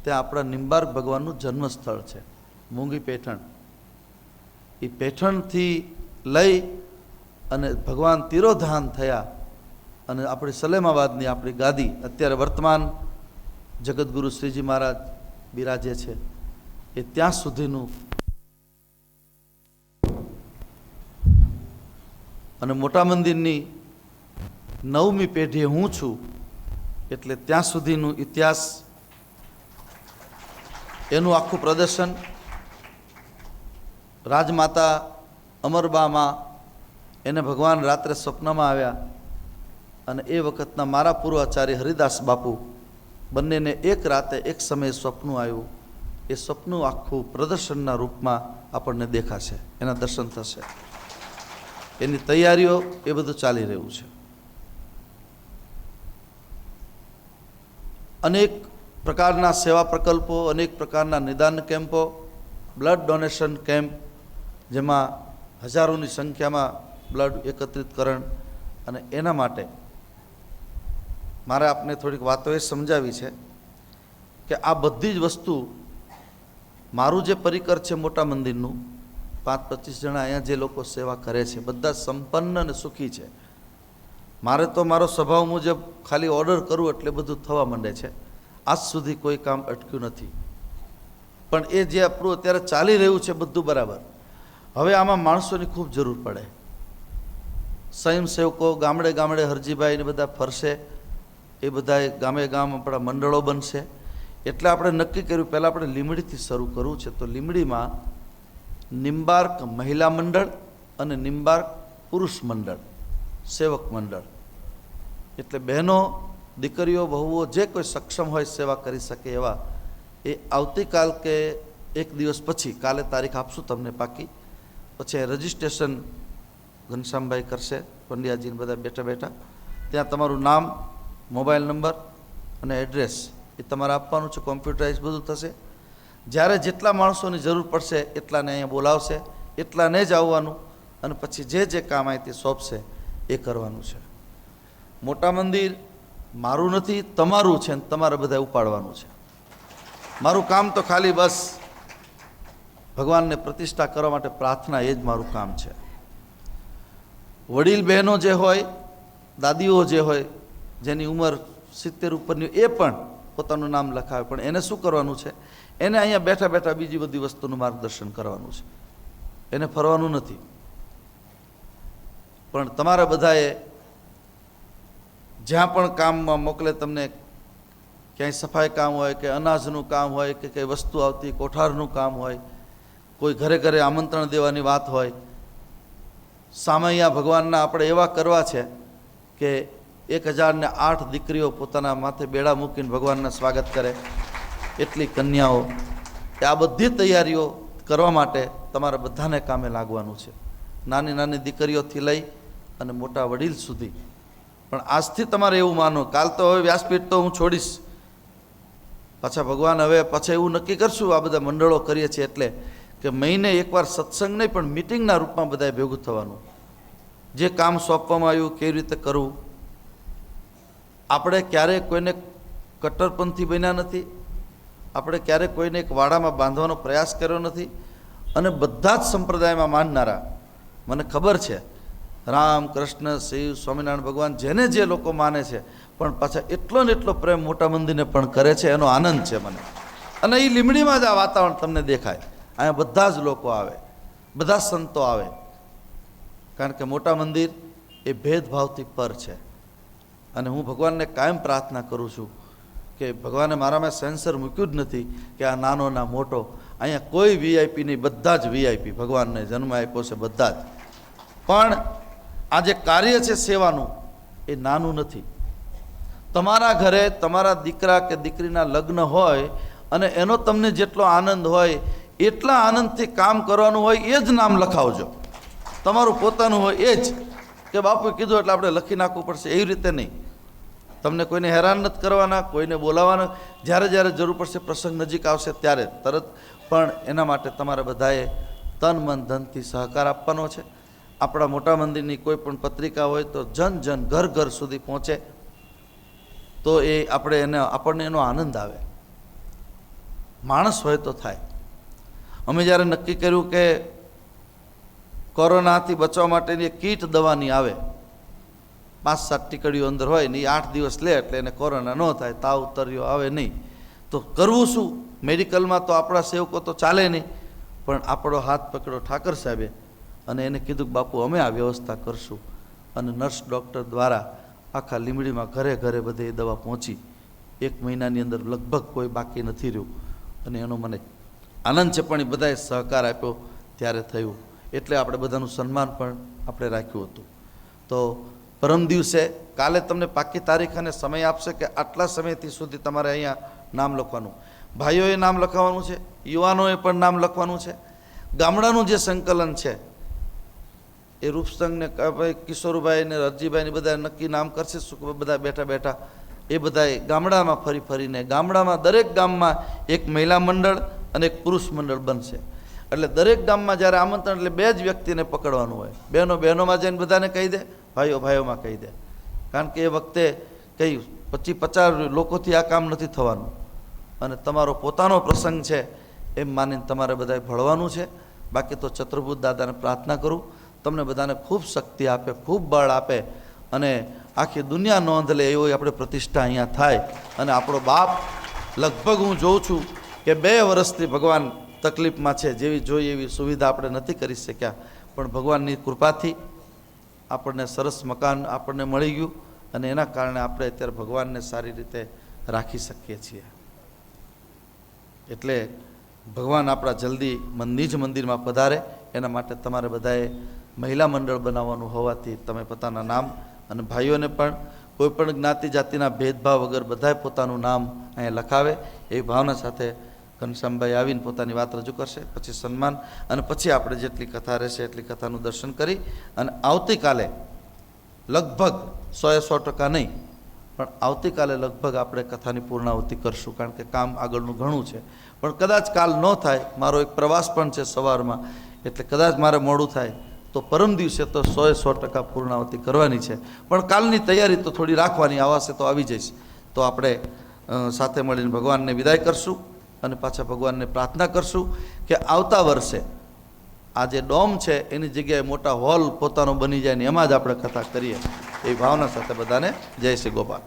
ત્યાં આપણા નિંબાર્ક ભગવાનનું જન્મસ્થળ છે મૂંગી પેઠણ. એ પેઠણથી લઈ અને ભગવાન તિરોધાન થયા અને આપણી સલેમાબાદની આપણી ગાદી અત્યારે વર્તમાન જગતગુરુ શ્રીજી મહારાજ બિરાજે છે એ ત્યાં સુધીનું. અને મોટા મંદિરની 9મી પેઢીએ હું છું એટલે ત્યાં સુધીનું ઇતિહાસ એનું આખું પ્રદર્શન. રાજમાતા અમરબામાં એને ભગવાન રાત્રે સ્વપ્નમાં આવ્યા અને એ વખતના મારા પૂર્વાચાર્ય હરિદાસ બાપુ બંનેને એક રાતે એક સમયે સ્વપ્ન આવ્યું. એ સ્વપ્નું આખું પ્રદર્શનના રૂપમાં આપણને દેખાશે, એના દર્શન થશે. એની તૈયારીઓ એ બધું ચાલી રહ્યું છે. અનેક પ્રકારના સેવા પ્રકલ્પો, અનેક પ્રકારના નિદાન કેમ્પો, બ્લડ ડોનેશન કેમ્પ જેમાં હજારોની સંખ્યામાં બ્લડ એકત્રિતકરણ. અને એના માટે મારે આપને થોડીક વાતો એ સમજાવી છે કે આ બધી જ વસ્તુ મારું જે પરિકર છે મોટા મંદિરનું 5-25 જણા અહીંયા જે લોકો સેવા કરે છે બધા સંપન્ન અને સુખી છે. મારે તો મારો સ્વભાવ મુજબ ખાલી ઓર્ડર કરું એટલે બધું થવા માંડે છે. આજ સુધી કોઈ કામ અટક્યું નથી. પણ એ જે આપણું અત્યારે ચાલી રહ્યું છે બધું બરાબર. હવે આમાં માણસોની ખૂબ જરૂર પડે. સ્વયંસેવકો ગામડે ગામડે હરજીભાઈને બધા ફરશે. એ બધા ગામે ગામ આપણા મંડળો બનશે. એટલે આપણે નક્કી કર્યું પહેલાં આપણે લીમડીથી શરૂ કરવું છે. તો લીમડીમાં નિંબાર્ક મહિલા મંડળ અને નિંબાર્ક પુરુષ મંડળ, સેવક મંડળ. એટલે બહેનો, દીકરીઓ, વહુઓ જે કોઈ સક્ષમ હોય સેવા કરી શકે એવા એ આવતીકાલ કે એક દિવસ પછી, કાલે તારીખ આપશું તમને પાકી, પછી રજિસ્ટ્રેશન ઘનશ્યામભાઈ કરશે, પંડ્યાજીને બધા બેઠા બેઠા. ત્યાં તમારું નામ, મોબાઈલ નંબર અને એડ્રેસ એ તમારે આપવાનું છે. કોમ્પ્યુટરાઇઝ બધું થશે. જ્યારે જેટલા માણસોની જરૂર પડશે એટલાને અહીંયા બોલાવશે, એટલાને જ આવવાનું અને પછી જે જે કામ અહીંથી સોંપશે એ કરવાનું છે. મોટા મંદિર મારું નથી, તમારું છે, તમારે બધા ઉપાડવાનું છે. મારું કામ તો ખાલી બસ ભગવાનને પ્રતિષ્ઠા કરવા માટે પ્રાર્થના, એ જ મારું કામ છે. વડીલ બહેનો જે હોય, દાદીઓ જે હોય, જેની ઉંમર 70 ઉપરની, એ પણ પોતાનું નામ લખાવે. પણ એને શું કરવાનું છે? એને અહીંયા બેઠા બેઠા બીજી બધી વસ્તુનું માર્ગદર્શન કરવાનું છે. એને ફરવાનું નથી. પણ તમારા બધાએ જ્યાં પણ કામમાં મોકલે, તમને ક્યાંય સફાઈ કામ હોય કે અનાજનું કામ હોય કે કંઈ વસ્તુ આવતી, કોઠારનું કામ હોય, કોઈ ઘરે ઘરે આમંત્રણ દેવાની વાત હોય, સામૈયા ભગવાનના આપણે એવા કરવા છે કે 1008 દીકરીઓ પોતાના માથે બેડા મૂકીને ભગવાનના સ્વાગત કરે, એટલી કન્યાઓ. આ બધી તૈયારીઓ કરવા માટે તમારે બધાને કામે લાગવાનું છે. નાની નાની દીકરીઓથી લઈ અને મોટા વડીલ સુધી. પણ આજથી તમારે એવું માનો, કાલ તો હવે વ્યાસપીઠ તો હું છોડીશ, પાછા ભગવાન હવે પછી એવું નક્કી કરશું, આ બધા મંડળો કરીએ છીએ એટલે કે મહિને એકવાર સત્સંગ નહીં પણ મિટિંગના રૂપમાં બધાએ ભેગું થવાનું. જે કામ સોંપવામાં આવ્યું કેવી રીતે કરવું. આપણે ક્યારેય કોઈને કટ્ટરપંથી બન્યા નથી. આપણે ક્યારેય કોઈને એક વાડામાં બાંધવાનો પ્રયાસ કર્યો નથી. અને બધા જ સંપ્રદાયમાં માનનારા, મને ખબર છે, રામ, કૃષ્ણ, શિવ, સ્વામિનારાયણ ભગવાન, જેને જે લોકો માને છે, પણ પાછા એટલો ને એટલો પ્રેમ મોટા મંદિરને પણ કરે છે. એનો આનંદ છે મને. અને એ લીમડીમાં જ આ વાતાવરણ તમને દેખાય. અહીંયા બધા જ લોકો આવે, બધા સંતો આવે. કારણ કે મોટા મંદિર એ ભેદભાવથી પર છે. અને હું ભગવાનને કાયમ પ્રાર્થના કરું છું કે ભગવાને મારામાં સેન્સર મૂક્યું જ નથી કે આ નાનો ના મોટો. અહીંયા કોઈ વીઆઈપી નહીં, બધા જ વીઆઈપી. ભગવાનને જન્મ આપ્યો છે બધા જ. પણ આ જે કાર્ય છે સેવાનું એ નાનું નથી. તમારા ઘરે તમારા દીકરા કે દીકરીના લગ્ન હોય અને એનો તમને જેટલો આનંદ હોય એટલા આનંદથી કામ કરવાનું હોય એ જ નામ લખાવજો. તમારું પોતાનું હોય એ જ કે બાપુએ કીધું એટલે આપણે લખી નાખવું પડશે એવી રીતે નહીં. તમને કોઈને હેરાન નથી કરવાના, કોઈને બોલાવવાના. જ્યારે જ્યારે જરૂર પડશે, પ્રસંગ નજીક આવશે ત્યારે તરત. પણ એના માટે તમારે બધાએ તન મન ધનથી સહકાર આપવાનો છે. આપણા મોટા મંદિરની કોઈ પણ પત્રિકા હોય તો જન જન ઘર ઘર સુધી પહોંચે તો એ આપણને એનો આનંદ આવે. માણસ હોય તો થાય. અમે જ્યારે નક્કી કર્યું કે કોરોનાથી બચવા માટેની એક કીટ દવાની આવે, 5-7 ટીકડીઓ અંદર હોય ને, એ 8 દિવસ લે એટલે એને કોરોના ન થાય, તાવ ઉતર્યો આવે નહીં. તો કરવું શું? મેડિકલમાં તો આપણા સેવકો તો ચાલે નહીં, પણ આપણો હાથ પકડ્યો ઠાકર સાહેબે અને એને કીધું કે બાપુ અમે આ વ્યવસ્થા કરશું. અને નર્સ ડૉક્ટર દ્વારા આખા લીંબડીમાં ઘરે ઘરે બધે એ દવા પહોંચી. 1 મહિનાની અંદર લગભગ કોઈ બાકી નથી રહ્યું. અને એનો મને આનંદ છે. પણ એ બધાએ સહકાર આપ્યો ત્યારે થયું. એટલે આપણે બધાનું સન્માન પણ આપણે રાખ્યું હતું. તો પરમ દિવસે કાલે તમને પાકી તારીખ અને સમય આપશે કે આટલા સમયથી સુધી તમારે અહીંયા નામ લખવાનું. ભાઈઓએ નામ લખાવવાનું છે, યુવાનોએ પણ નામ લખવાનું છે. ગામડાનું જે સંકલન છે એ રૂપસંગને કિશોરભાઈ ને રજીભાઈને બધા નક્કી નામ કરશે. બધા બેઠા બેઠા એ બધાએ ગામડામાં ફરી ફરીને ગામડામાં દરેક ગામમાં એક મહિલા મંડળ અને એક પુરુષ મંડળ બનશે. એટલે દરેક ગામમાં જ્યારે આમંત્રણ એટલે 2 જ વ્યક્તિને પકડવાનું હોય. બહેનો બહેનોમાં જઈને બધાને કહી દે, ભાઈઓ ભાઈઓમાં કહી દે. કારણ કે એ વખતે કંઈ 25-50 લોકોથી આ કામ નથી થવાનું. અને તમારો પોતાનો પ્રસંગ છે એમ માનીને તમારે બધાએ ભળવાનું છે. બાકી તો ચતુર્ભુજ દાદાને પ્રાર્થના કરું તમને બધાને ખૂબ શક્તિ આપે, ખૂબ બળ આપે અને આખી દુનિયા નોંધ લે એવી આપણે પ્રતિષ્ઠા અહીંયા થાય. અને આપણો બાપ લગભગ હું જોઉં છું કે 2 વર્ષથી ભગવાન તકલીફમાં છે. જેવી જોઈએ એવી સુવિધા આપણે નથી કરી શક્યા, પણ ભગવાનની કૃપાથી આપણને સરસ મકાન આપણને મળી ગયું અને એના કારણે આપણે અત્યારે ભગવાનને સારી રીતે રાખી શકીએ છીએ. એટલે ભગવાન આપણા જલ્દી નિજ મંદિરમાં પધારે એના માટે તમારે બધાએ મહિલા મંડળ બનાવવાનું હોવાથી તમે પોતાના નામ, અને ભાઈઓને પણ કોઈ પણ જ્ઞાતિ જાતિના ભેદભાવ વગર બધાએ પોતાનું નામ અહીંયા લખાવે એવી ભાવના સાથે ઘનશ્યામભાઈ આવીને પોતાની વાત રજૂ કરશે. પછી સન્માન અને પછી આપણે જેટલી કથા રહેશે એટલી કથાનું દર્શન કરી અને આવતીકાલે લગભગ 100% નહીં, પણ આવતીકાલે લગભગ આપણે કથાની પૂર્ણાહુતિ કરશું. કારણ કે કામ આગળનું ઘણું છે. પણ કદાચ કાલ ન થાય, મારો એક પ્રવાસ પણ છે સવારમાં, એટલે કદાચ મારે મોડું થાય તો પરમ દિવસે તો 100% પૂર્ણાહુતિ કરવાની છે. પણ કાલની તૈયારી તો થોડી રાખવાની, આવાશે તો આવી જઈશ. તો આપણે સાથે મળીને ભગવાનને વિદાય કરશું અને પાછા ભગવાનને પ્રાર્થના કરશું કે આવતા વર્ષે આ જે ડોમ છે એની જગ્યાએ મોટા હોલ પોતાનો બની જાય ને એમાં જ આપણે કથા કરીએ એ ભાવના સાથે બધાને જય શ્રી ગોપાલ.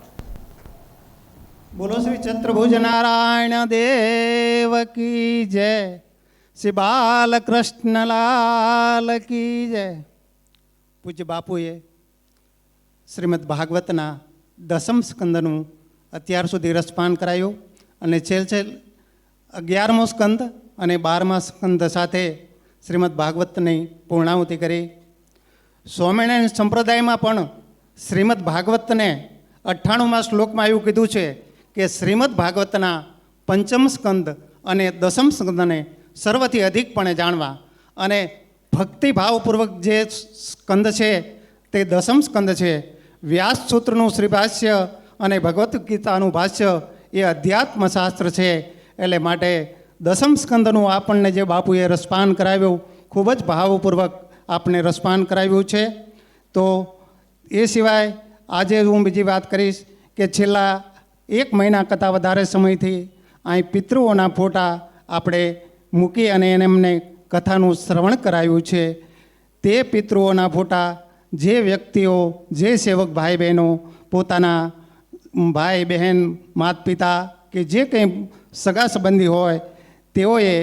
બોલો શ્રી ચતુર્ભુજ નારાયણ દેવ કી જય. શ્રી બાલકૃષ્ણલાલ કી જય. પૂજ્ય બાપુએ શ્રીમદ ભાગવતના 10મ સ્કંદનું અત્યાર સુધી રસપાન કરાયું અને છેલ્લે 11મો સ્કંદ અને 12મા સ્કંદ સાથે શ્રીમદ ભાગવતની પૂર્ણાહુતિ કરી. સ્વામિનારાયણ સંપ્રદાયમાં પણ શ્રીમદ ભાગવતને 98મા શ્લોકમાં એવું કીધું છે કે શ્રીમદ ભાગવતના 5મ સ્કંદ અને 10મ સ્કંદને સર્વથી અધિકપણે જાણવા. અને ભક્તિભાવપૂર્વક જે સ્કંદ છે તે 10મ સ્કંદ છે. વ્યાસ સૂત્રનું શ્રી ભાષ્ય અને ભગવદ્ ગીતાનું ભાષ્ય એ અધ્યાત્મશાસ્ત્ર છે. એટલે માટે 10મ સ્કંદનું આપણને જે બાપુએ રસપાન કરાવ્યું, ખૂબ જ ભાવપૂર્વક આપણે રસપાન કરાવ્યું છે. તો એ સિવાય આજે હું બીજી વાત કરીશ કે છેલ્લા 1 મહિના કરતાં વધારે સમયથી અહીં પિતૃઓના ફોટા આપણે મૂકી અને એમને કથાનું શ્રવણ કરાવ્યું છે. તે પિતૃઓના ફોટા જે વ્યક્તિઓ, જે સેવક ભાઈ બહેનો પોતાના ભાઈ બહેન માતા પિતા કે જે કંઈ સગા સંબંધી હોય તેઓએ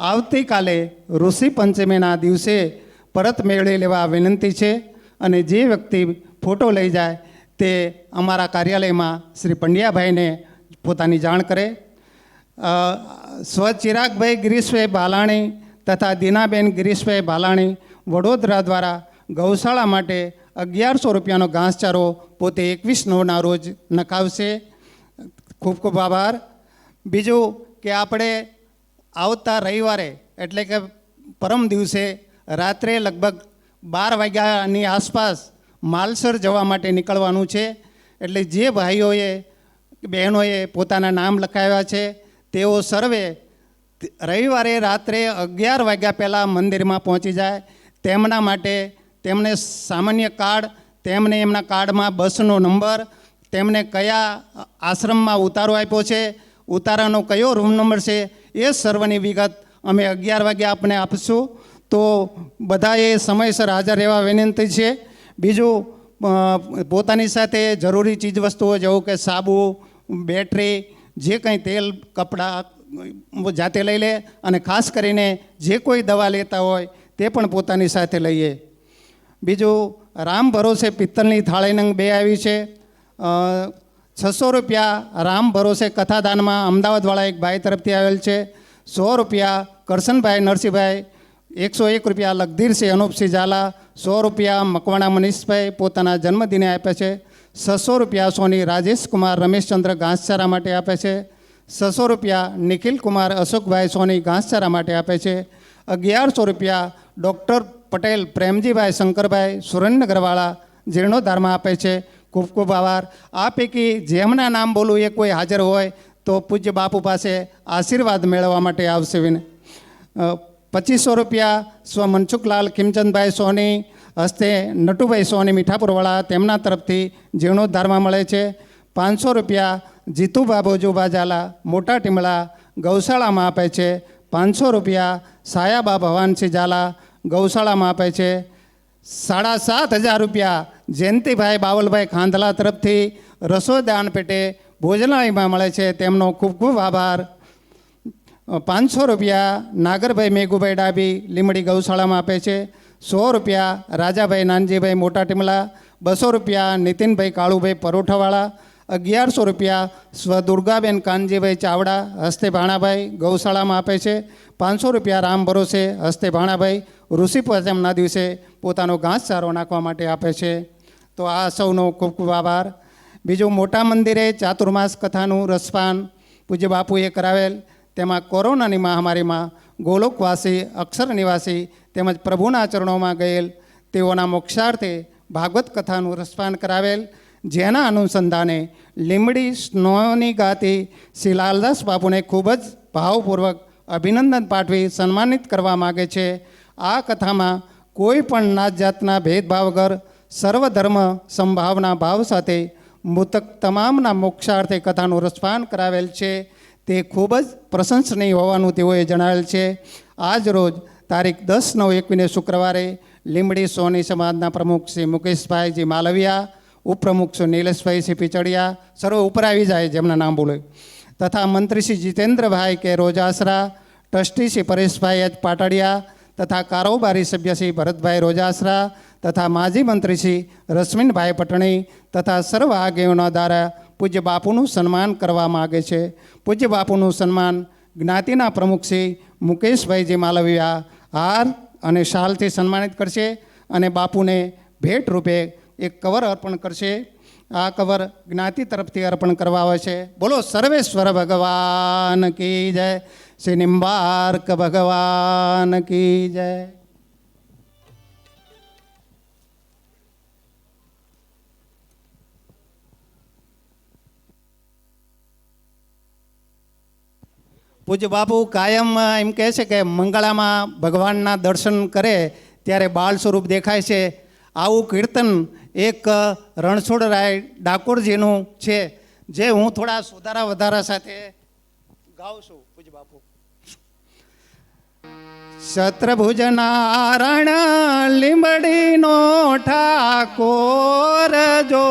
આવતીકાલે ઋષિ પંચમીના દિવસે પરત મેળવી લેવા વિનંતી છે. અને જે વ્યક્તિ ફોટો લઈ જાય તે અમારા કાર્યાલયમાં શ્રી પંડ્યાભાઈને પોતાની જાણ કરે. સ્વચિરાગભાઈ ગિરીશભાઈ ભાલાણી તથા દીનાબેન ગિરીશભાઈ ભાલાણી વડોદરા દ્વારા ગૌશાળા માટે 1100 રૂપિયાનો ઘાસચારો પોતે 21/9ના રોજ નખાવશે. ખૂબ ખૂબ આભાર. બીજું કે આપણે આવતા રવિવારે એટલે કે પરમ દિવસે રાત્રે લગભગ 12 વાગ્યાની આસપાસ માલસર જવા માટે નીકળવાનું છે. એટલે જે ભાઈઓએ બહેનોએ પોતાના નામ લખાવ્યા છે તેઓ સર્વે રવિવારે રાત્રે 11 વાગ્યા પહેલાં મંદિરમાં પહોંચી જાય. તેમના માટે તેમને સામાન્ય કાર્ડ, તેમને એમના કાર્ડમાં બસનો નંબર, તેમને કયા આશ્રમમાં ઉતારો આપ્યો છે, ઉતારાનો કયો રૂમ નંબર છે, એ સર્વની વિગત અમે 11 વાગ્યા આપને આપીશું. તો બધાએ સમયસર હાજર રહેવા વિનંતી છે. બીજું પોતાની સાથે જરૂરી ચીજવસ્તુઓ જેવું કે સાબુ, બેટરી, જે કંઈ તેલ, કપડાં જાતે લઈ લે અને ખાસ કરીને જે કોઈ દવા લેતા હોય તે પણ પોતાની સાથે લઈએ. બીજું રામ ભરોસે પિત્તળની થાળી નંગ 2 આવી છે. 600 રૂપિયા રામ ભરોસે કથાદાનમાં અમદાવાદવાળા એક ભાઈ તરફથી આવેલ છે. 100 રૂપિયા કરશનભાઈ નરસિંહભાઈ, 101 રૂપિયા લગધીરસિંહ અનુપસિંહ ઝાલા, 100 રૂપિયા મકવાણા મનીષભાઈ પોતાના જન્મદિને આપે છે. 600 રૂપિયા સોની રાજેશકુમાર રમેશચંદ્ર ઘાસચારા માટે આપે છે. 600 રૂપિયા નિખિલકુમાર અશોકભાઈ સોની ઘાસચારા માટે આપે છે. 1100 રૂપિયા ડૉક્ટર પટેલ પ્રેમજીભાઈ શંકરભાઈ સુરેન્દ્રનગરવાળા જીર્ણોદ્ધારમાં આપે છે. ખૂબ ખૂબ આભાર. આ પૈકી જેમના નામ બોલું એ કોઈ હાજર હોય તો પૂજ્ય બાપુ પાસે આશીર્વાદ મેળવવા માટે આવશે. 2500 રૂપિયા સ્વ મનસુખલાલ ખીમચંદભાઈ સોની હસ્તે નટુભાઈ સોની મીઠાપુરવાળા તેમના તરફથી જીર્ણોદ્ધારમાં મળે છે. 500 રૂપિયા જીતુભા ભોજુભા ઝાલા મોટા ટીમળા ગૌશાળામાં આપે છે. 500 રૂપિયા સાયાબા ભવાનસિંહ ઝાલા ગૌશાળામાં આપે છે. 7,500 રૂપિયા જયંતિભાઈ બાવલભાઈ ખાંધલા તરફથી રસોદાન પેટે ભોજનાલયમાં મળે છે. તેમનો ખૂબ ખૂબ આભાર. 500 રૂપિયા નાગરભાઈ મેઘુભાઈ ડાબી લીમડી ગૌશાળામાં આપે છે. 100 રૂપિયા રાજાભાઈ નાનજીભાઈ મોટા ટીમલા. 200 રૂપિયા નીતિનભાઈ કાળુભાઈ પરોઠાવાળા. 1100 રૂપિયા સ્વ દુર્ગાબેન કાનજીભાઈ ચાવડા હસ્તે ભાણાભાઈ ગૌશાળામાં આપે છે. 500 રૂપિયા રામ ભરોસે હસ્તે ભાણાભાઈ ઋષિ પૂજનના દિવસે પોતાનો ઘાસચારો નાખવા માટે આપે છે. તો આ સૌનો ખૂબ ખૂબ આભાર. બીજું મોટા મંદિરે ચાતુર્માસ કથાનું રસપાન પૂજ્ય બાપુએ કરાવેલ. તેમાં કોરોનાની મહામારીમાં ગોલોકવાસી, અક્ષર નિવાસી તેમજ પ્રભુના ચરણોમાં ગયેલ તેઓના મોક્ષાર્થે ભાગવત કથાનું રસપાન કરાવેલ. જેના અનુસંધાને લીંબડી સ્નોની ગાતી શ્રી લાલદાસ બાપુને ખૂબ જ ભાવપૂર્વક અભિનંદન પાઠવી સન્માનિત કરવા માગે છે. આ કથામાં કોઈ પણ નાત જાતના ભેદભાવ વગર સર્વધર્મ સંભાવના ભાવ સાથે મૃતક તમામના મોક્ષાર્થે કથાનું રસપાન કરાવેલ છે. તે ખૂબ જ પ્રશંસનીય હોવાનું તેઓએ જણાવેલ છે. આજ રોજ તારીખ 10/9/21 શુક્રવારે લીંબડી સોની સમાજના પ્રમુખ શ્રી મુકેશભાઈજી માલવિયા, ઉપપ્રમુખ શ્રી નિલેશભાઈ શ્રી પીચડિયા, સર્વ ઉપર આવી જાય જેમના નામ બોલે, તથા મંત્રી શ્રી જીતેન્દ્રભાઈ કે રોજાસરા, ટ્રસ્ટી શ્રી પરેશભાઈ એચ પાટડિયા તથા કારોબારી સભ્ય શ્રી ભરતભાઈ રોજાસરા તથા માજી મંત્રી શ્રી રશ્મિનભાઈ પટણી તથા સર્વ આગેવાનો દ્વારા પૂજ્ય બાપુનું સન્માન કરવા માગે છે. પૂજ્ય બાપુનું સન્માન જ્ઞાતિના પ્રમુખ શ્રી મુકેશભાઈજી માલવિયા હાર અને શાલથી સન્માનિત કરશે અને બાપુને ભેટ રૂપે એક કવર અર્પણ કરશે. આ કવર જ્ઞાતિ તરફથી અર્પણ કરવા આવે છે. બોલો સર્વેશ્વર ભગવાન કી જય, શ્રી નિંબાર્ક ભગવાન કી જય. પૂજ્ય બાપુ કાયમ એમ કહે છે કે મંગળામાં ભગવાનના દર્શન કરે ત્યારે બાળ સ્વરૂપ દેખાય છે. આવું કીર્તન એક રણછોડરાય ડાકોરજીનું છે, જે હું થોડા સુધારા વધારા સાથે ગાઉં છું. પૂજ્ય બાપુ શત્રુભુજ નારાયણ લીંબડીનો ઠાકોર જો